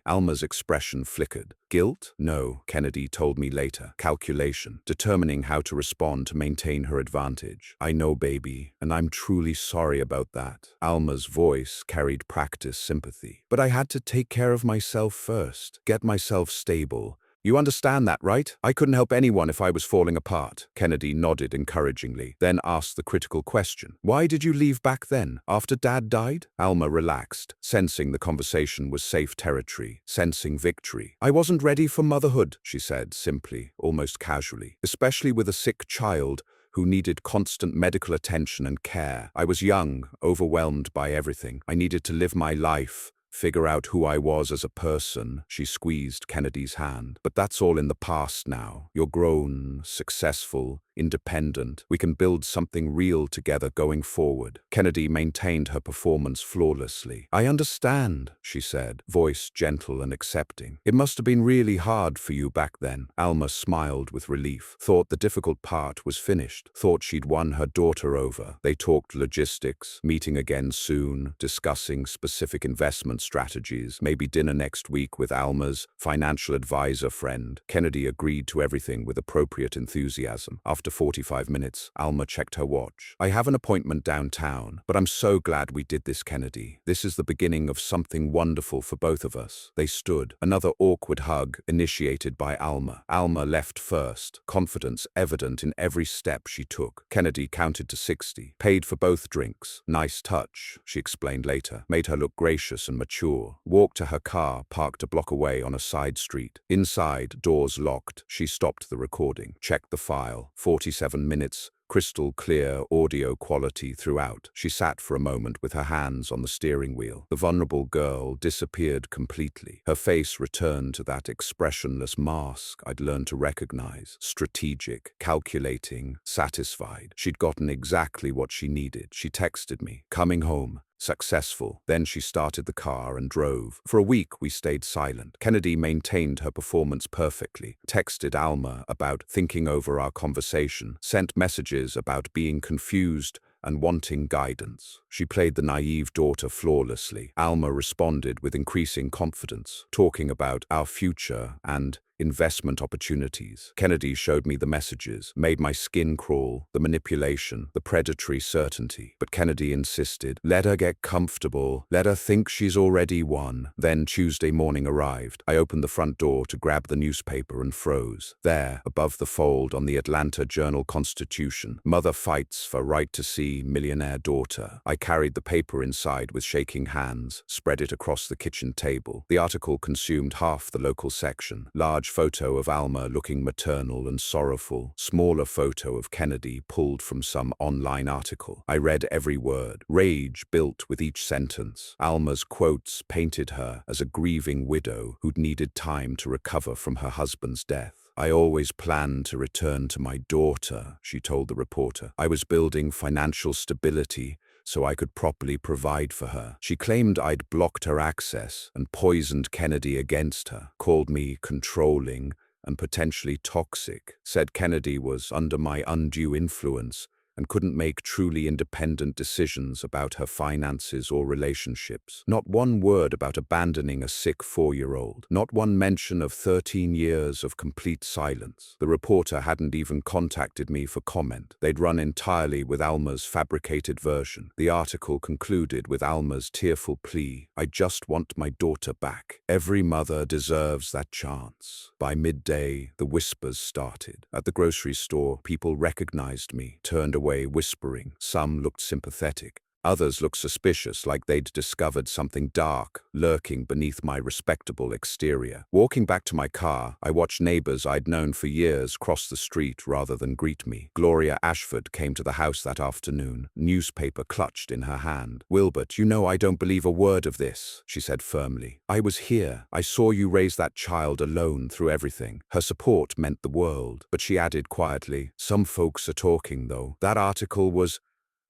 Alma's expression flickered. "Guilt? No," Kennedy told me later. "Calculation. Determining how to respond to maintain her advantage." "I know, baby, and I'm truly sorry about that." Alma's voice carried practiced sympathy. "But I had to take care of myself first, get myself stable. You understand that, right? I couldn't help anyone if I was falling apart." Kennedy nodded encouragingly, then asked the critical question. "Why did you leave back then, after Dad died?" Alma relaxed, sensing the conversation was safe territory, sensing victory. "I wasn't ready for motherhood," she said simply, almost casually, "especially with a sick child who needed constant medical attention and care. I was young, overwhelmed by everything. I needed to live my life, figure out who I was as a person." She squeezed Kennedy's hand. "But that's all in the past now. You're grown, successful, independent. We can build something real together going forward. Kennedy maintained her performance flawlessly. I understand, she said, voice gentle and accepting. It must have been really hard for you back then. Alma smiled with relief, thought the difficult part was finished, thought she'd won her daughter over. They talked logistics, meeting again soon, discussing specific investment strategies, maybe dinner next week with Alma's financial advisor friend. Kennedy agreed to everything with appropriate enthusiasm. After 45 minutes, Alma checked her watch. I have an appointment downtown, but I'm so glad we did this, Kennedy. This is the beginning of something wonderful for both of us. They stood. Another awkward hug, initiated by Alma. Alma left first, confidence evident in every step she took. Kennedy counted to 60, paid for both drinks. Nice touch, she explained later. Made her look gracious and mature. Walked to her car, parked a block away on a side street. Inside, doors locked. She stopped the recording, checked the file. 47 minutes. Crystal clear audio quality throughout. She sat for a moment with her hands on the steering wheel. The vulnerable girl disappeared completely. Her face returned to that expressionless mask I'd learned to recognize. Strategic, calculating, satisfied. She'd gotten exactly what she needed. She texted me, coming home. Successful. Then she started the car and drove. For a week, we stayed silent. Kennedy maintained her performance perfectly. Texted Alma about thinking over our conversation. Sent messages about being confused and wanting guidance. She played the naive daughter flawlessly. Alma responded with increasing confidence, talking about our future and investment opportunities. Kennedy showed me the messages, made my skin crawl, the manipulation, the predatory certainty. But Kennedy insisted, let her get comfortable, let her think she's already won. Then Tuesday morning arrived. I opened the front door to grab the newspaper and froze. There, above the fold on the Atlanta Journal-Constitution, mother fights for right to see millionaire daughter. I carried the paper inside with shaking hands, spread it across the kitchen table. The article consumed half the local section. Large photo of Alma looking maternal and sorrowful. Smaller photo of Kennedy pulled from some online article. I read every word. Rage built with each sentence. Alma's quotes painted her as a grieving widow who'd needed time to recover from her husband's death. I always planned to return to my daughter, she told the reporter. I was building financial stability so I could properly provide for her. She claimed I'd blocked her access and poisoned Kennedy against her, called me controlling and potentially toxic, said Kennedy was under my undue influence and couldn't make truly independent decisions about her finances or relationships. Not one word about abandoning a sick 4-year-old. Not one mention of 13 years of complete silence. The reporter hadn't even contacted me for comment. They'd run entirely with Alma's fabricated version. The article concluded with Alma's tearful plea, I just want my daughter back. Every mother deserves that chance. By midday, the whispers started. At the grocery store, people recognized me, turned away whispering. Some looked sympathetic. Others looked suspicious, like they'd discovered something dark lurking beneath my respectable exterior. Walking back to my car, I watched neighbors I'd known for years cross the street rather than greet me. Gloria Ashford came to the house that afternoon, newspaper clutched in her hand. Wilbert, you know I don't believe a word of this, she said firmly. I was here. I saw you raise that child alone through everything. Her support meant the world. But she added quietly, some folks are talking though. That article was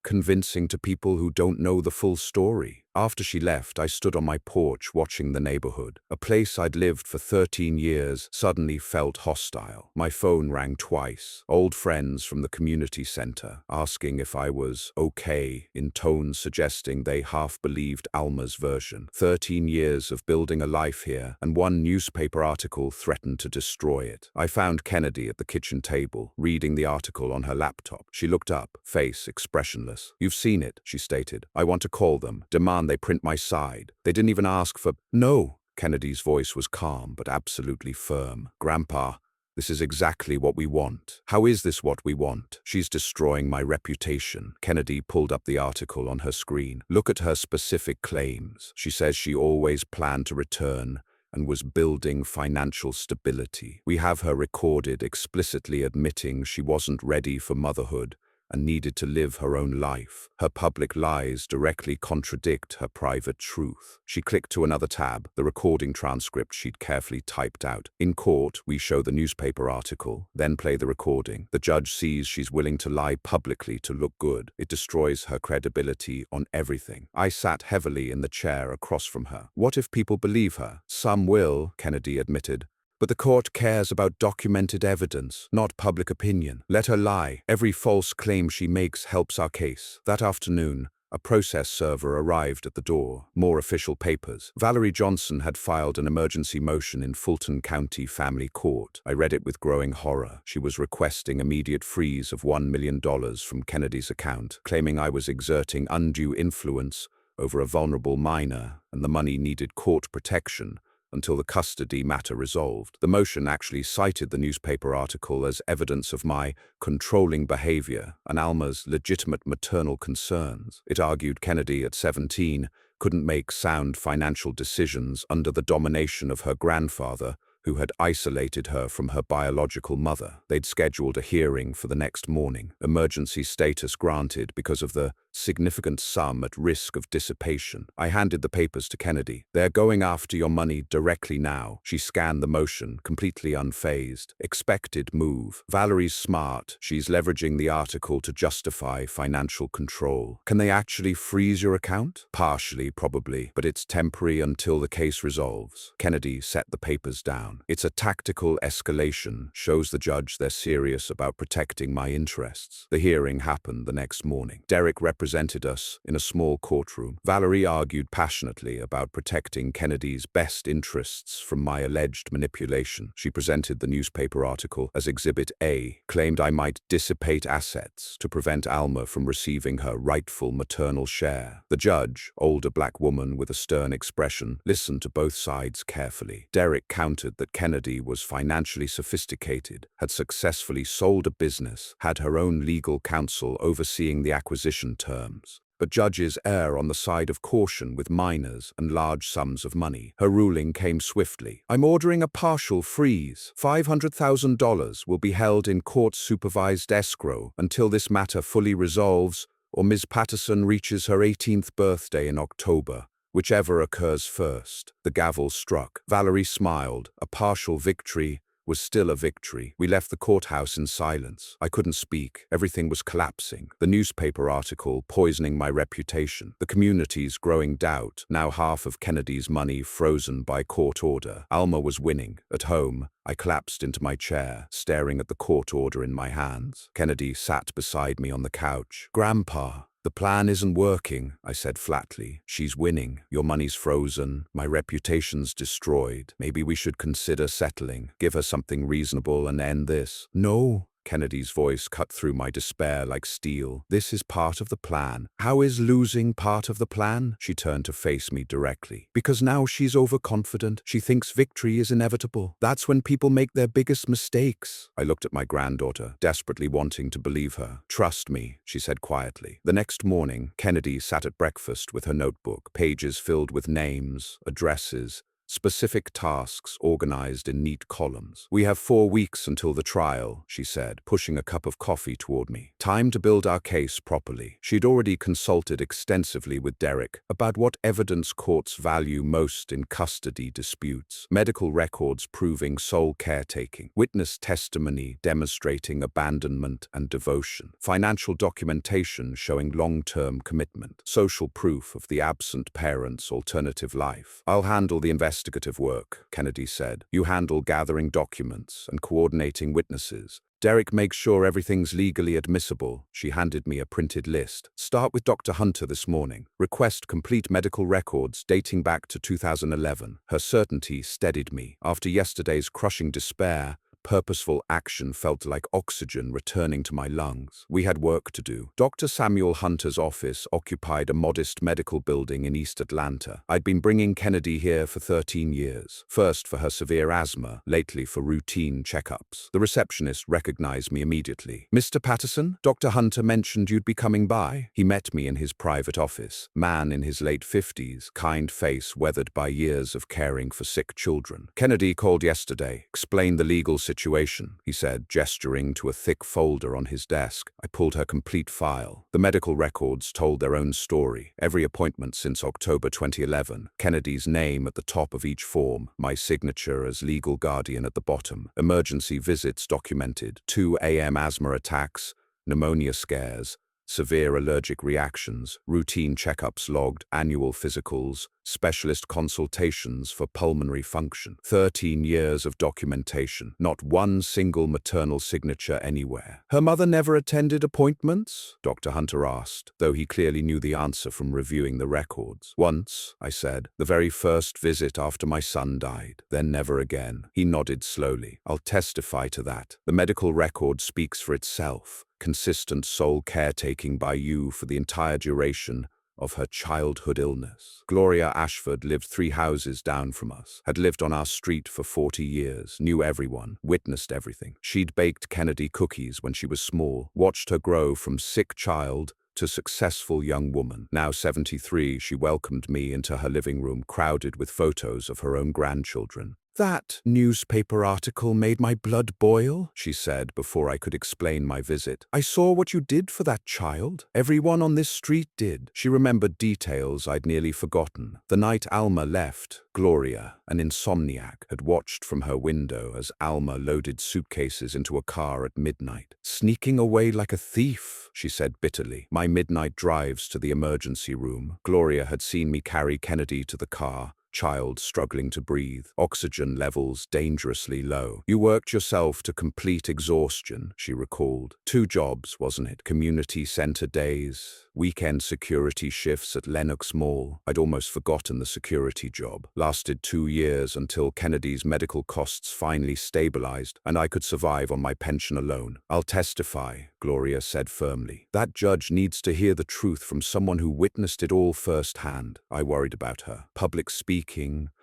convincing to people who don't know the full story. After she left, I stood on my porch watching the neighborhood. A place I'd lived for 13 years suddenly felt hostile. My phone rang twice. Old friends from the community center, asking if I was okay, in tones suggesting they half believed Alma's version. 13 years of building a life here, and one newspaper article threatened to destroy it. I found Kennedy at the kitchen table, reading the article on her laptop. She looked up, face expressionless. You've seen it, she stated. I want to call them, demand they print my side. They didn't even ask for— No. Kennedy's voice was calm but absolutely firm. Grandpa, this is exactly what we want. How is this what we want? She's destroying my reputation. Kennedy pulled up the article on her screen. Look at her specific claims. She says she always planned to return and was building financial stability. We have her recorded explicitly admitting she wasn't ready for motherhood and needed to live her own life. Her public lies directly contradict her private truth. She clicked to another tab, the recording transcript she'd carefully typed out. In court, we show the newspaper article, then play the recording. The judge sees she's willing to lie publicly to look good. It destroys her credibility on everything. I sat heavily in the chair across from her. What if people believe her? Some will, Kennedy admitted. But the court cares about documented evidence, not public opinion. Let her lie. Every false claim she makes helps our case. That afternoon, a process server arrived at the door. More official papers. Valerie Johnson had filed an emergency motion in Fulton County Family Court. I read it with growing horror. She was requesting immediate freeze of $1 million from Kennedy's account, claiming I was exerting undue influence over a vulnerable minor, and the money needed court protection until the custody matter resolved. The motion actually cited the newspaper article as evidence of my controlling behavior and Alma's legitimate maternal concerns. It argued Kennedy, at 17, couldn't make sound financial decisions under the domination of her grandfather, who had isolated her from her biological mother. They'd scheduled a hearing for the next morning. Emergency status granted because of the significant sum at risk of dissipation. I handed the papers to Kennedy. They're going after your money directly now. She scanned the motion, completely unfazed. Expected move. Valerie's smart. She's leveraging the article to justify financial control. Can they actually freeze your account? Partially, probably, but it's temporary until the case resolves. Kennedy set the papers down. It's a tactical escalation. Shows the judge they're serious about protecting my interests. The hearing happened the next morning. Derek represented us in a small courtroom. Valerie argued passionately about protecting Kennedy's best interests from my alleged manipulation. She presented the newspaper article as Exhibit A, claimed I might dissipate assets to prevent Alma from receiving her rightful maternal share. The judge, older black woman with a stern expression, listened to both sides carefully. Derek countered that Kennedy was financially sophisticated, had successfully sold a business, had her own legal counsel overseeing the acquisition terms. But judges err on the side of caution with minors and large sums of money. Her ruling came swiftly. I'm ordering a partial freeze. $500,000 will be held in court-supervised escrow until this matter fully resolves or Ms. Patterson reaches her 18th birthday in October. Whichever occurs first. The gavel struck. Valerie smiled. A partial victory was still a victory. We left the courthouse in silence. I couldn't speak. Everything was collapsing. The newspaper article poisoning my reputation. The community's growing doubt. Now half of Kennedy's money frozen by court order. Alma was winning. At home, I collapsed into my chair, staring at the court order in my hands. Kennedy sat beside me on the couch. Grandpa, the plan isn't working, I said flatly. She's winning. Your money's frozen. My reputation's destroyed. Maybe we should consider settling. Give her something reasonable and end this. No. Kennedy's voice cut through my despair like steel. This is part of the plan. How is losing part of the plan? She turned to face me directly. Because now she's overconfident. She thinks victory is inevitable. That's when people make their biggest mistakes. I looked at my granddaughter, desperately wanting to believe her. Trust me, she said quietly. The next morning, Kennedy sat at breakfast with her notebook, pages filled with names, addresses, specific tasks organized in neat columns. We have 4 weeks until the trial, she said, pushing a cup of coffee toward me. Time to build our case properly. She'd already consulted extensively with Derek about what evidence courts value most in custody disputes. Medical records proving sole caretaking. Witness testimony demonstrating abandonment and devotion. Financial documentation showing long-term commitment. Social proof of the absent parent's alternative life. I'll handle the investigative work, Kennedy said. You handle gathering documents and coordinating witnesses. Derek makes sure everything's legally admissible. She handed me a printed list. Start with Dr. Hunter this morning. Request complete medical records dating back to 2011. Her certainty steadied me. After yesterday's crushing despair, purposeful action felt like oxygen returning to my lungs. We had work to do. Dr. Samuel Hunter's office occupied a modest medical building in East Atlanta. I'd been bringing Kennedy here for 13 years. First for her severe asthma, lately for routine checkups. The receptionist recognized me immediately. Mr. Patterson, Dr. Hunter mentioned you'd be coming by. He met me in his private office. Man in his late 50s, kind face weathered by years of caring for sick children. Kennedy called yesterday, explained the legal situation," he said, gesturing to a thick folder on his desk. I pulled her complete file. The medical records told their own story. Every appointment since October 2011, Kennedy's name at the top of each form, my signature as legal guardian at the bottom, emergency visits documented, 2 a.m. asthma attacks, pneumonia scares, severe allergic reactions, routine checkups logged, annual physicals, specialist consultations for pulmonary function. 13 years of documentation, not one single maternal signature anywhere. "Her mother never attended appointments?" Dr. Hunter asked, though he clearly knew the answer from reviewing the records. "Once," I said, "the very first visit after my son died. Then never again." He nodded slowly. "I'll testify to that. The medical record speaks for itself. Consistent sole caretaking by you for the entire duration of her childhood illness. Gloria Ashford lived 3 houses down from us, had lived on our street for 40 years, knew everyone, witnessed everything. She'd baked Kennedy cookies when she was small, watched her grow from sick child to successful young woman. Now 73, she welcomed me into her living room crowded with photos of her own grandchildren. "That newspaper article made my blood boil," she said before I could explain my visit. "I saw what you did for that child. Everyone on this street did." She remembered details I'd nearly forgotten. The night Alma left, Gloria, an insomniac, had watched from her window as Alma loaded suitcases into a car at midnight. "Sneaking away like a thief," she said bitterly. My midnight drives to the emergency room. Gloria had seen me carry Kennedy to the car. Child struggling to breathe, oxygen levels dangerously low. "You worked yourself to complete exhaustion," she recalled. 2 jobs, wasn't it? Community center days, weekend security shifts at Lenox Mall. I'd almost forgotten the security job. Lasted 2 years until Kennedy's medical costs finally stabilized and I could survive on my pension alone. "I'll testify," Gloria said firmly. "That judge needs to hear the truth from someone who witnessed it all firsthand." I worried about her. Public speaking,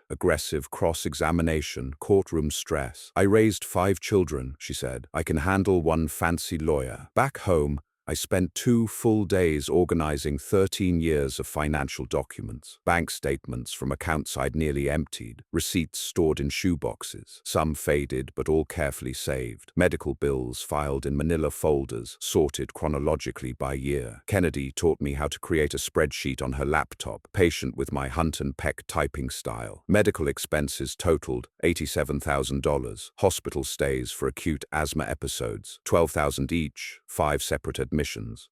aggressive cross-examination, courtroom stress. "I raised 5 children," she said. "I can handle one fancy lawyer." Back home, I spent 2 full days organizing 13 years of financial documents, bank statements from accounts I'd nearly emptied, receipts stored in shoeboxes, some faded but all carefully saved, medical bills filed in manila folders, sorted chronologically by year. Kennedy taught me how to create a spreadsheet on her laptop, patient with my Hunt and Peck typing style. Medical expenses totaled $87,000, hospital stays for acute asthma episodes, $12,000 each, 5 separate admissions,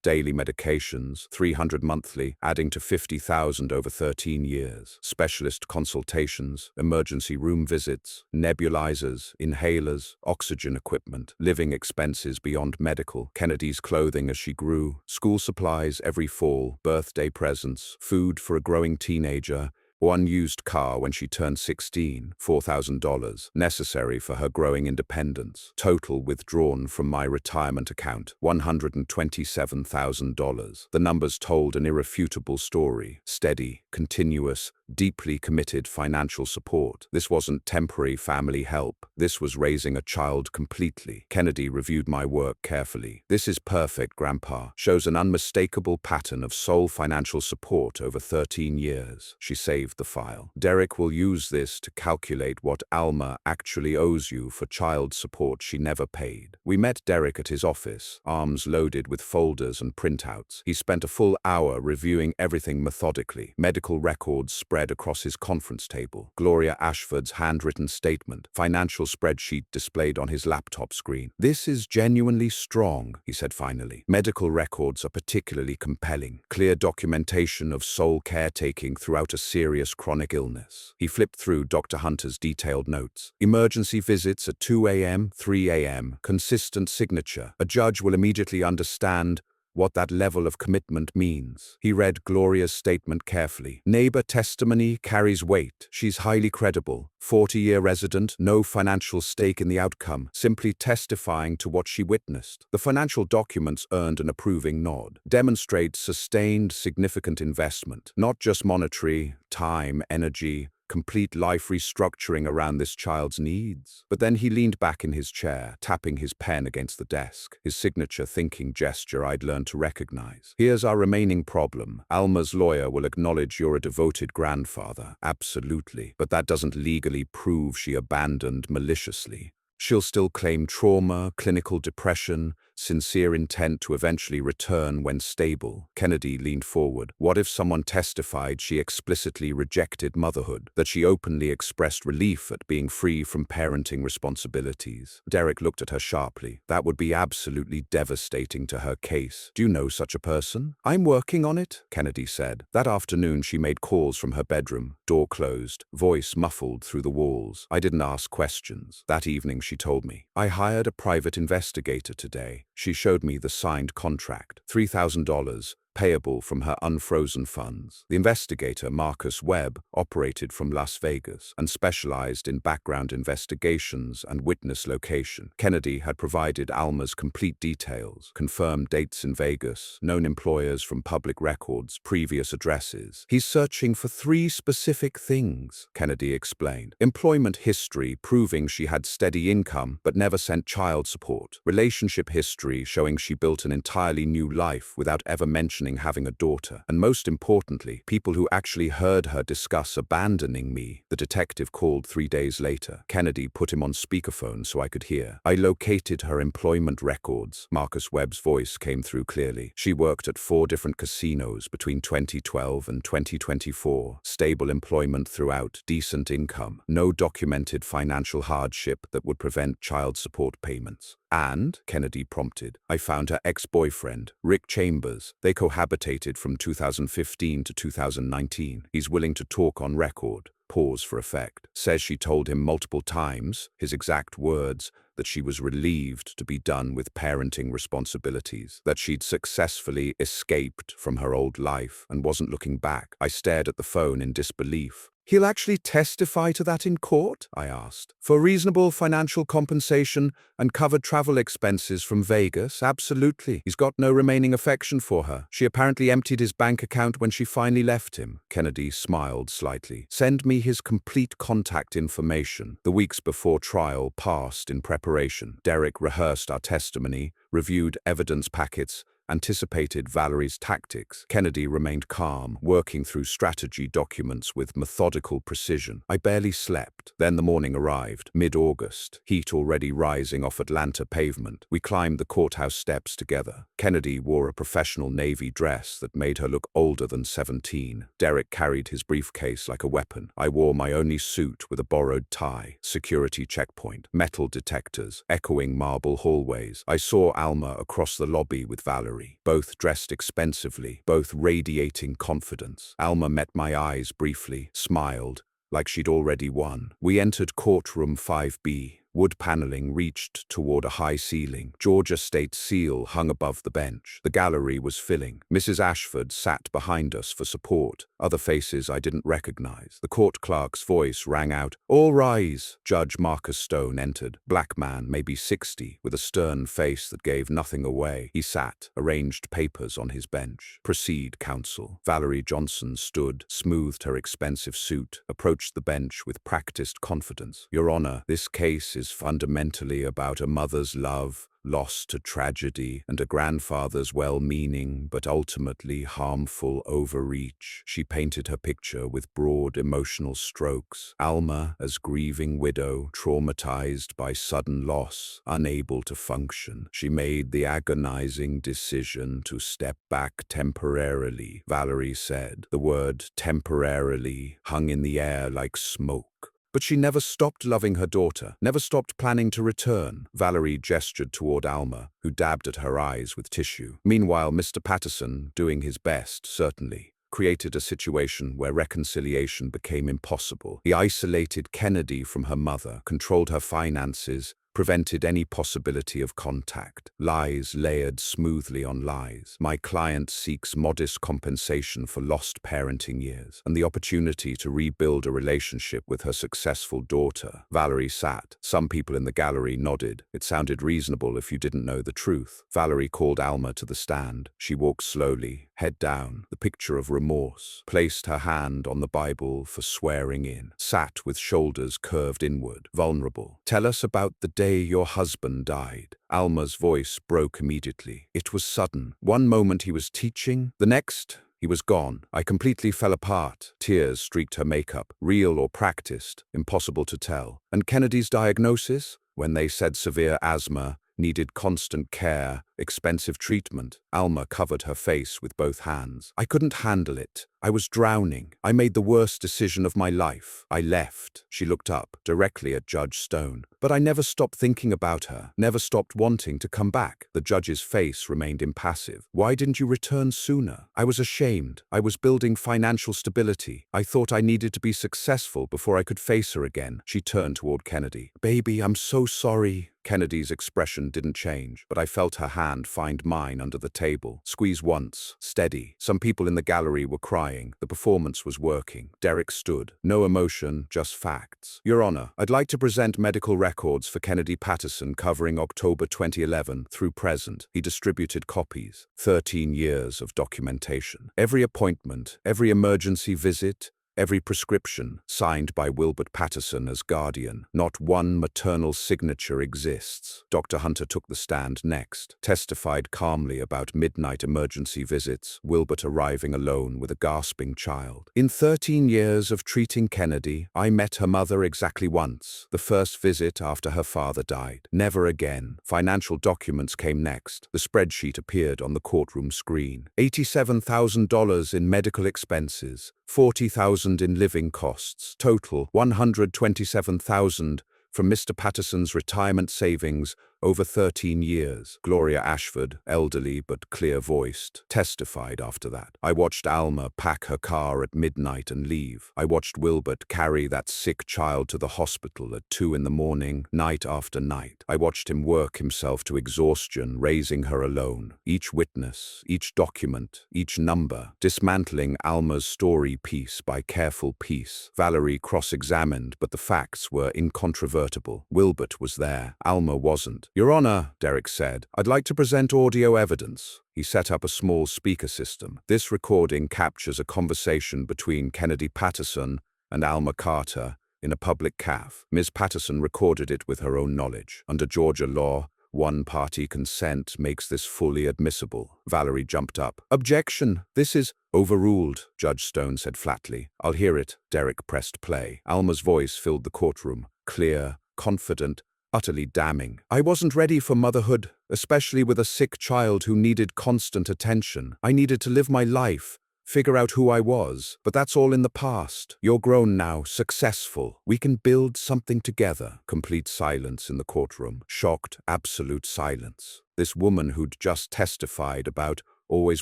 daily medications, $300 monthly, adding to $50,000 over 13 years, specialist consultations, emergency room visits, nebulizers, inhalers, oxygen equipment, living expenses beyond medical, Kennedy's clothing as she grew, school supplies every fall, birthday presents, food for a growing teenager, one used car when she turned 16, $4,000, necessary for her growing independence. Total withdrawn from my retirement account, $127,000. The numbers told an irrefutable story. Steady, continuous, deeply committed financial support. This wasn't temporary family help. This was raising a child completely. Kennedy reviewed my work carefully. "This is perfect, Grandpa. Shows an unmistakable pattern of sole financial support over 13 years. She saved the file. "Derek will use this to calculate what Alma actually owes you for child support she never paid." We met Derek at his office, arms loaded with folders and printouts. He spent a full hour reviewing everything methodically. Medical records spread across his conference table. Gloria Ashford's handwritten statement, financial spreadsheet displayed on his laptop screen. "This is genuinely strong," he said finally. "Medical records are particularly compelling. Clear documentation of sole caretaking throughout a serious chronic illness." He flipped through Dr. Hunter's detailed notes. "Emergency visits at 2 a.m., 3 a.m., consistent signature. A judge will immediately understand what that level of commitment means." He read Gloria's statement carefully. "Neighbor testimony carries weight. She's highly credible. 40-year resident, no financial stake in the outcome, simply testifying to what she witnessed." The financial documents earned an approving nod. "Demonstrate sustained, significant investment, not just monetary, time, energy, complete life restructuring around this child's needs." But then he leaned back in his chair, tapping his pen against the desk, his signature thinking gesture I'd learned to recognize. "Here's our remaining problem. Alma's lawyer will acknowledge you're a devoted grandfather. Absolutely. But that doesn't legally prove she abandoned maliciously. She'll still claim trauma, clinical depression, sincere intent to eventually return when stable. Kennedy leaned forward. What if someone testified she explicitly rejected motherhood, that she openly expressed relief at being free from parenting responsibilities? Derek looked at her sharply. That would be absolutely devastating to her case. Do you know such a person? I'm working on it, Kennedy said. That afternoon she made calls from her bedroom, door closed, voice muffled through the walls. I didn't ask questions. That evening she told me, I hired a private investigator today. She showed me the signed contract, $3,000, payable from her unfrozen funds. The investigator, Marcus Webb, operated from Las Vegas and specialized in background investigations and witness location. Kennedy had provided Alma's complete details, confirmed dates in Vegas, known employers from public records, previous addresses. He's searching for 3 specific things, Kennedy explained. Employment history proving she had steady income but never sent child support. Relationship history showing she built an entirely new life without ever mentioning having a daughter. And most importantly, people who actually heard her discuss abandoning me. The detective called 3 days later. Kennedy put him on speakerphone so I could hear. I located her employment records. Marcus Webb's voice came through clearly. She worked at 4 different casinos between 2012 and 2024. Stable employment throughout, decent income, no documented financial hardship that would prevent child support payments. And, Kennedy prompted, I found her ex-boyfriend, Rick Chambers. They cohabitated from 2015 to 2019. He's willing to talk on record. Pause for effect. Says she told him multiple times, his exact words, that she was relieved to be done with parenting responsibilities, that she'd successfully escaped from her old life and wasn't looking back. I stared at the phone in disbelief. He'll actually testify to that in court? I asked. For reasonable financial compensation and covered travel expenses from Vegas? Absolutely. He's got no remaining affection for her. She apparently emptied his bank account when she finally left him. Kennedy smiled slightly. Send me his complete contact information. The weeks before trial passed in preparation. Derek rehearsed our testimony, reviewed evidence packets, anticipated Valerie's tactics. Kennedy remained calm, working through strategy documents with methodical precision. I barely slept. Then the morning arrived, mid-August, heat already rising off Atlanta pavement. We climbed the courthouse steps together. Kennedy wore a professional navy dress that made her look older than 17. Derek carried his briefcase like a weapon. I wore my only suit with a borrowed tie. Security checkpoint, metal detectors, echoing marble hallways. I saw Alma across the lobby with Valerie. Both dressed expensively, both radiating confidence. Alma met my eyes briefly, smiled, like she'd already won. We entered courtroom 5B. Wood paneling reached toward a high ceiling. Georgia State seal hung above the bench. The gallery was filling. Mrs. Ashford sat behind us for support. Other faces I didn't recognize. The court clerk's voice rang out, "All rise." Judge Marcus Stone entered. Black man, maybe 60, with a stern face that gave nothing away. He sat, arranged papers on his bench. "Proceed, counsel." Valerie Johnson stood, smoothed her expensive suit, approached the bench with practiced confidence. "Your Honor, this case is fundamentally about a mother's love, lost to tragedy, and a grandfather's well-meaning but ultimately harmful overreach." She painted her picture with broad emotional strokes. Alma as grieving widow, traumatized by sudden loss, unable to function. She made the agonizing decision to step back temporarily, Valerie said. The word temporarily hung in the air like smoke. But she never stopped loving her daughter, never stopped planning to return. Valerie gestured toward Alma, who dabbed at her eyes with tissue. Meanwhile, Mr. Patterson, doing his best, certainly, created a situation where reconciliation became impossible. He isolated Kennedy from her mother, controlled her finances, prevented any possibility of contact. Lies layered smoothly on lies. My client seeks modest compensation for lost parenting years and the opportunity to rebuild a relationship with her successful daughter. Valerie sat. Some people in the gallery nodded. It sounded reasonable if you didn't know the truth. Valerie called Alma to the stand. She walked slowly, head down, the picture of remorse, placed her hand on the Bible for swearing in, sat with shoulders curved inward, vulnerable. "Tell us about the day your husband died." Alma's voice broke immediately. It was sudden. One moment he was teaching, the next he was gone. I completely fell apart. Tears streaked her makeup, real or practiced, impossible to tell. And Kennedy's diagnosis? when they said severe asthma, needed constant care, expensive treatment. Alma covered her face with both hands. I couldn't handle it. I was drowning. I made the worst decision of my life. I left. She looked up, directly at Judge Stone. But I never stopped thinking about her, never stopped wanting to come back. The judge's face remained impassive. Why didn't you return sooner? I was ashamed. I was building financial stability. I thought I needed to be successful before I could face her again. She turned toward Kennedy. Baby, I'm so sorry. Kennedy's expression didn't change, but I felt her hand find mine under the table. Squeeze once. Steady. Some people in the gallery were crying. The performance was working. Derek stood. No emotion, just facts. Your Honor, I'd like to present medical records for Kennedy Patterson covering October 2011 through present. He distributed copies. 13 years of documentation. Every appointment, every emergency visit, every prescription, signed by Wilbert Patterson as guardian. Not one maternal signature exists. Dr. Hunter took the stand next, testified calmly about midnight emergency visits, Wilbert arriving alone with a gasping child. In 13 years of treating Kennedy, I met her mother exactly once, the first visit after her father died. Never again. Financial documents came next. The spreadsheet appeared on the courtroom screen. $87,000 in medical expenses, $40,000 in living costs, total $127,000 from Mr. Patterson's retirement savings over 13 years. Gloria Ashford, elderly but clear-voiced, testified after that. I watched Alma pack her car at midnight and leave. I watched Wilbert carry that sick child to the hospital at 2 in the morning, night after night. I watched him work himself to exhaustion, raising her alone. Each witness, each document, each number, dismantling Alma's story piece by careful piece. Valerie cross-examined, but the facts were incontrovertible. Wilbert was there. Alma wasn't. Your Honor, Derek said, I'd like to present audio evidence. He set up a small speaker system. This recording captures a conversation between Kennedy Patterson and Alma Carter in a public cafe. Ms. Patterson recorded it with her own knowledge. Under Georgia law, one-party consent makes this fully admissible. Valerie jumped up. Objection! This is overruled, Judge Stone said flatly. I'll hear it. Derek pressed play. Alma's voice filled the courtroom. Clear, confident, utterly damning. I wasn't ready for motherhood, especially with a sick child who needed constant attention. I needed to live my life, figure out who I was. But that's all in the past. You're grown now, successful. We can build something together. Complete silence in the courtroom. Shocked, absolute silence. This woman who'd just testified about always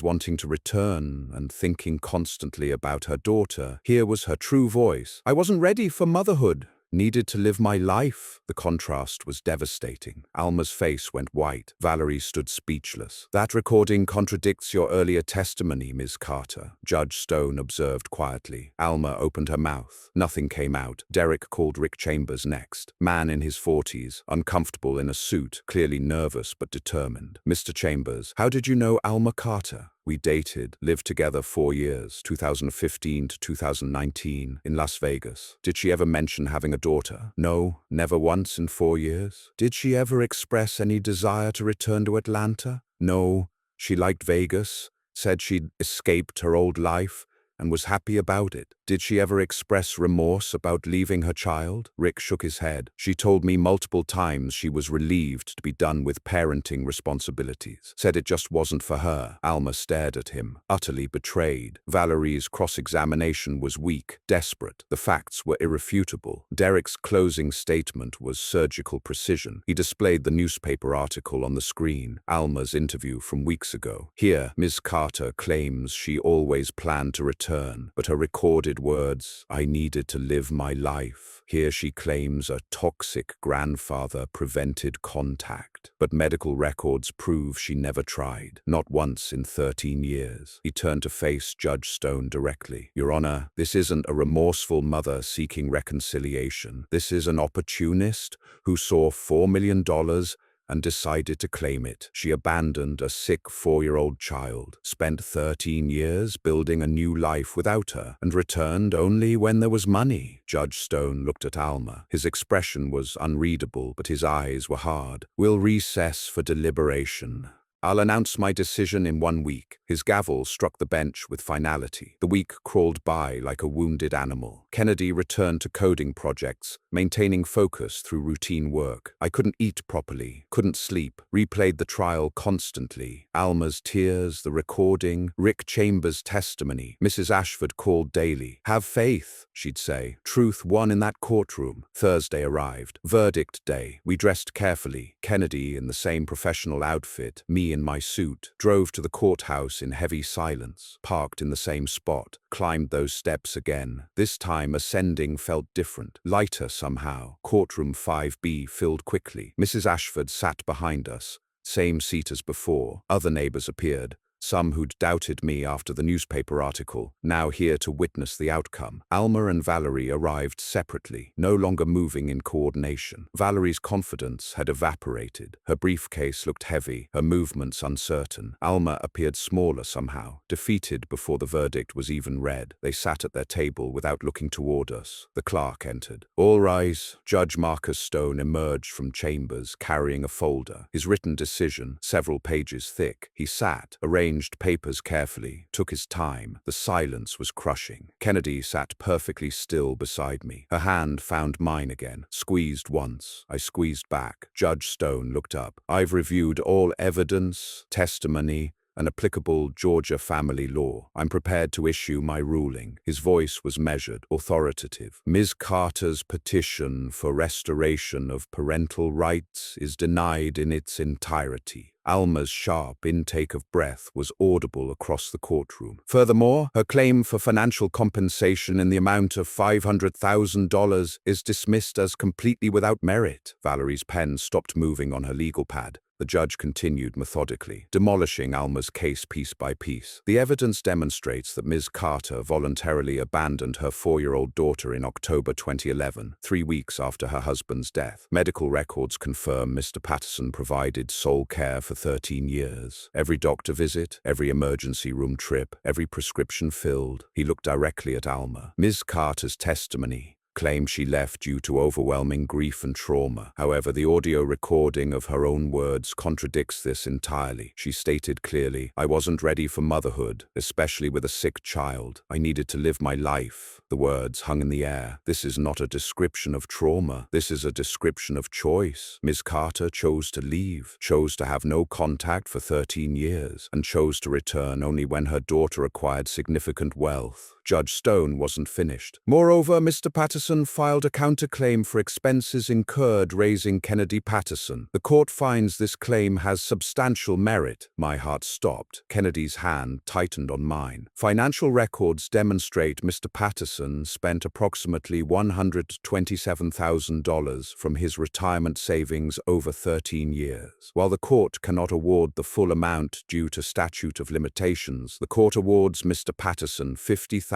wanting to return and thinking constantly about her daughter. Here was her true voice. I wasn't ready for motherhood. Needed to live my life. The contrast was devastating. Alma's face went white. Valerie stood speechless. That recording contradicts your earlier testimony, Ms. Carter, Judge Stone observed quietly. Alma opened her mouth. Nothing came out. Derek called Rick Chambers next. Man in his 40s, uncomfortable in a suit, clearly nervous but determined. Mr. Chambers, how did you know Alma Carter? We dated, lived together 4 years, 2015 to 2019, in Las Vegas. Did she ever mention having a daughter? No, never once in 4 years. Did she ever express any desire to return to Atlanta? No, she liked Vegas, said she'd escaped her old life, and was happy about it. Did she ever express remorse about leaving her child? Rick shook his head. She told me multiple times she was relieved to be done with parenting responsibilities. Said it just wasn't for her. Alma stared at him, utterly betrayed. Valerie's cross-examination was weak, desperate. The facts were irrefutable. Derek's closing statement was surgical precision. He displayed the newspaper article on the screen, Alma's interview from weeks ago. Here, Ms. Carter claims she always planned to return, but her recorded words, I needed to live my life. Here she claims a toxic grandfather prevented contact, but medical records prove she never tried, not once in 13 years. He turned to face Judge Stone directly. Your Honor, this isn't a remorseful mother seeking reconciliation. This is an opportunist who saw $4 million and decided to claim it. She abandoned a sick 4-year-old child, spent 13 years building a new life without her, and returned only when there was money. Judge Stone looked at Alma. His expression was unreadable, but his eyes were hard. We'll recess for deliberation. I'll announce my decision in 1 week. His gavel struck the bench with finality. The week crawled by like a wounded animal. Kennedy returned to coding projects, maintaining focus through routine work. I couldn't eat properly, couldn't sleep, replayed the trial constantly. Alma's tears, the recording, Rick Chambers' testimony. Mrs. Ashford called daily. Have faith, she'd say. Truth won in that courtroom. Thursday arrived. Verdict day. We dressed carefully. Kennedy in the same professional outfit, me in my suit. Drove to the courthouse in heavy silence. Parked in the same spot. Climbed those steps again. This time ascending felt different. Lighter somehow. Courtroom 5B filled quickly. Mrs. Ashford sat behind us. Same seat as before. Other neighbors appeared. Some who'd doubted me after the newspaper article, now here to witness the outcome. Alma and Valerie arrived separately, no longer moving in coordination. Valerie's confidence had evaporated. Her briefcase looked heavy, her movements uncertain. Alma appeared smaller somehow, defeated before the verdict was even read. They sat at their table without looking toward us. The clerk entered. All rise. Judge Marcus Stone emerged from chambers, carrying a folder. His written decision, several pages thick. He sat, arranged papers carefully, took his time. The silence was crushing. Kennedy sat perfectly still beside me. Her hand found mine again. Squeezed once. I squeezed back. Judge Stone looked up. I've reviewed all evidence, testimony, and applicable Georgia family law. I'm prepared to issue my ruling. His voice was measured, authoritative. Ms. Carter's petition for restoration of parental rights is denied in its entirety. Alma's sharp intake of breath was audible across the courtroom. Furthermore, her claim for financial compensation in the amount of $500,000 is dismissed as completely without merit. Valerie's pen stopped moving on her legal pad. The judge continued methodically, demolishing Alma's case piece by piece. The evidence demonstrates that Ms. Carter voluntarily abandoned her 4-year-old daughter in October 2011, 3 weeks after her husband's death. Medical records confirm Mr. Patterson provided sole care for 13 years. Every doctor visit, every emergency room trip, every prescription filled. He looked directly at Alma. Ms. Carter's testimony claimed she left due to overwhelming grief and trauma. However, the audio recording of her own words contradicts this entirely. She stated clearly, I wasn't ready for motherhood, especially with a sick child. I needed to live my life. The words hung in the air. This is not a description of trauma. This is a description of choice. Ms. Carter chose to leave, chose to have no contact for 13 years, and chose to return only when her daughter acquired significant wealth. Judge Stone wasn't finished. Moreover, Mr. Patterson filed a counterclaim for expenses incurred raising Kennedy Patterson. The court finds this claim has substantial merit. My heart stopped. Kennedy's hand tightened on mine. Financial records demonstrate Mr. Patterson spent approximately $127,000 from his retirement savings over 13 years. While the court cannot award the full amount due to statute of limitations, the court awards Mr. Patterson $50,000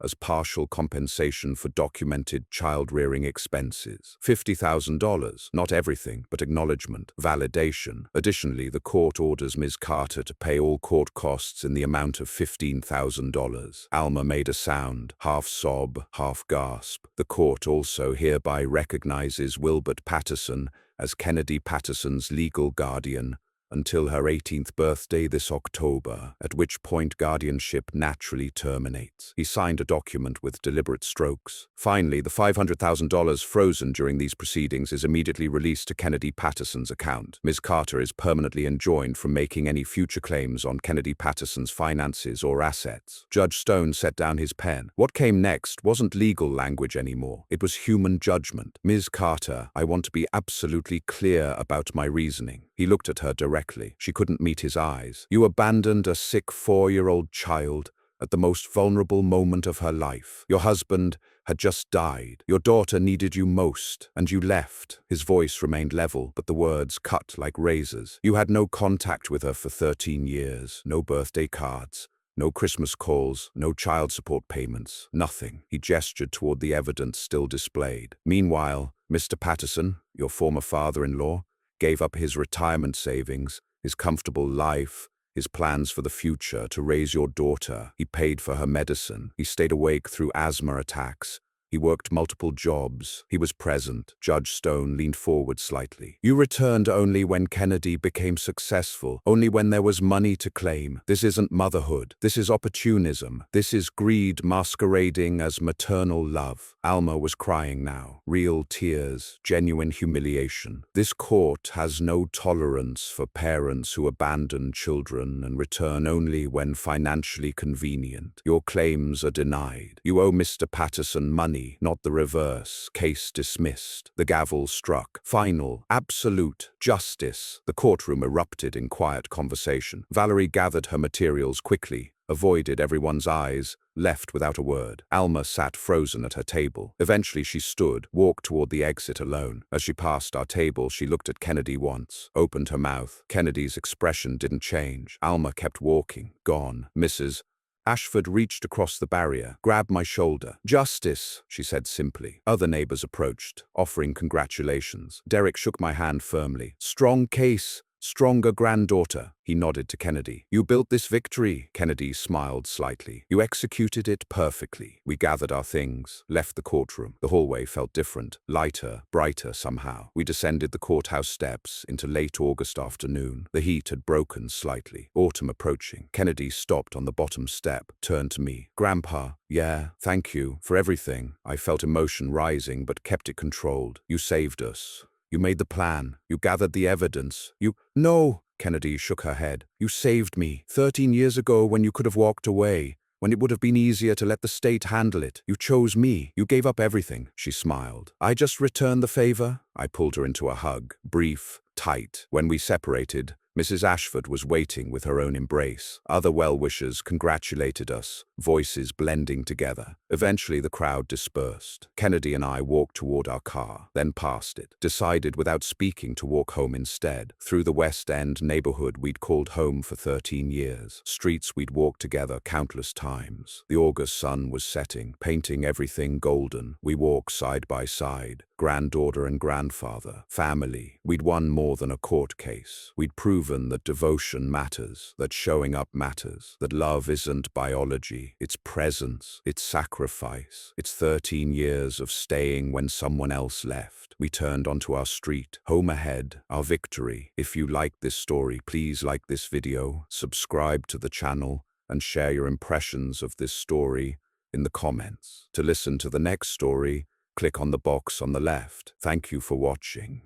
as partial compensation for documented child-rearing expenses. $50,000, not everything, but acknowledgement, validation. Additionally, the court orders Ms. Carter to pay all court costs in the amount of $15,000. Alma made a sound, half sob, half gasp. The court also hereby recognizes Wilbert Patterson as Kennedy Patterson's legal guardian until her 18th birthday this October, at which point guardianship naturally terminates. He signed a document with deliberate strokes. Finally, the $500,000 frozen during these proceedings is immediately released to Kennedy Patterson's account. Ms. Carter is permanently enjoined from making any future claims on Kennedy Patterson's finances or assets. Judge Stone set down his pen. What came next wasn't legal language anymore. It was human judgment. Ms. Carter, I want to be absolutely clear about my reasoning. He looked at her directly. She couldn't meet his eyes. You abandoned a sick 4-year-old child at the most vulnerable moment of her life. Your husband had just died. Your daughter needed you most, and you left. His voice remained level, but the words cut like razors. You had no contact with her for 13 years. No birthday cards. No Christmas calls, no child support payments, nothing. He gestured toward the evidence still displayed. Meanwhile, Mr. Patterson, your former father-in-law, gave up his retirement savings, his comfortable life, his plans for the future to raise your daughter. He paid for her medicine. He stayed awake through asthma attacks, He worked multiple jobs. He was present. Judge Stone leaned forward slightly. You returned only when Kennedy became successful, only when there was money to claim. This isn't motherhood. This is opportunism. This is greed masquerading as maternal love. Alma was crying now. Real tears, genuine humiliation. This court has no tolerance for parents who abandon children and return only when financially convenient. Your claims are denied. You owe Mr. Patterson money, not the reverse. Case dismissed. The gavel struck. Final, absolute justice. The courtroom erupted in quiet conversation. Valerie gathered her materials quickly, avoided everyone's eyes, left without a word. Alma sat frozen at her table. Eventually she stood, walked toward the exit alone. As she passed our table, she looked at Kennedy once, opened her mouth. Kennedy's expression didn't change. Alma kept walking. Gone. Mrs. Ashford reached across the barrier, grabbed my shoulder. Justice, she said simply. Other neighbors approached, offering congratulations. Derek shook my hand firmly. Strong case. Stronger granddaughter. He nodded to Kennedy. You built this victory. Kennedy smiled slightly. You executed it perfectly. We gathered our things, left the courtroom. The hallway felt different, lighter, brighter somehow. We descended the courthouse steps into late August afternoon. The heat had broken slightly. Autumn approaching. Kennedy stopped on the bottom step, turned to me. Grandpa, yeah, thank you for everything. I felt emotion rising but kept it controlled. You saved us. You made the plan. You gathered the evidence. No, Kennedy shook her head. You saved me 13 years ago when you could have walked away, when it would have been easier to let the state handle it. You chose me. You gave up everything. She smiled. I just returned the favor. I pulled her into a hug, brief, tight. When we separated, Mrs. Ashford was waiting with her own embrace. Other well-wishers congratulated us, voices blending together. Eventually the crowd dispersed. Kennedy and I walked toward our car, then past it, decided without speaking to walk home instead. Through the West End neighborhood we'd called home for 13 years. Streets we'd walked together countless times. The August sun was setting, painting everything golden. We walked side by side, granddaughter and grandfather, family. We'd won more than a court case. We'd proven that devotion matters, that showing up matters, that love isn't biology, it's presence, it's sacrifice. It's 13 years of staying when someone else left. We turned onto our street, home ahead, our victory. If you like this story, please like this video, subscribe to the channel, and share your impressions of this story in the comments. To listen to the next story, click on the box on the left. Thank you for watching.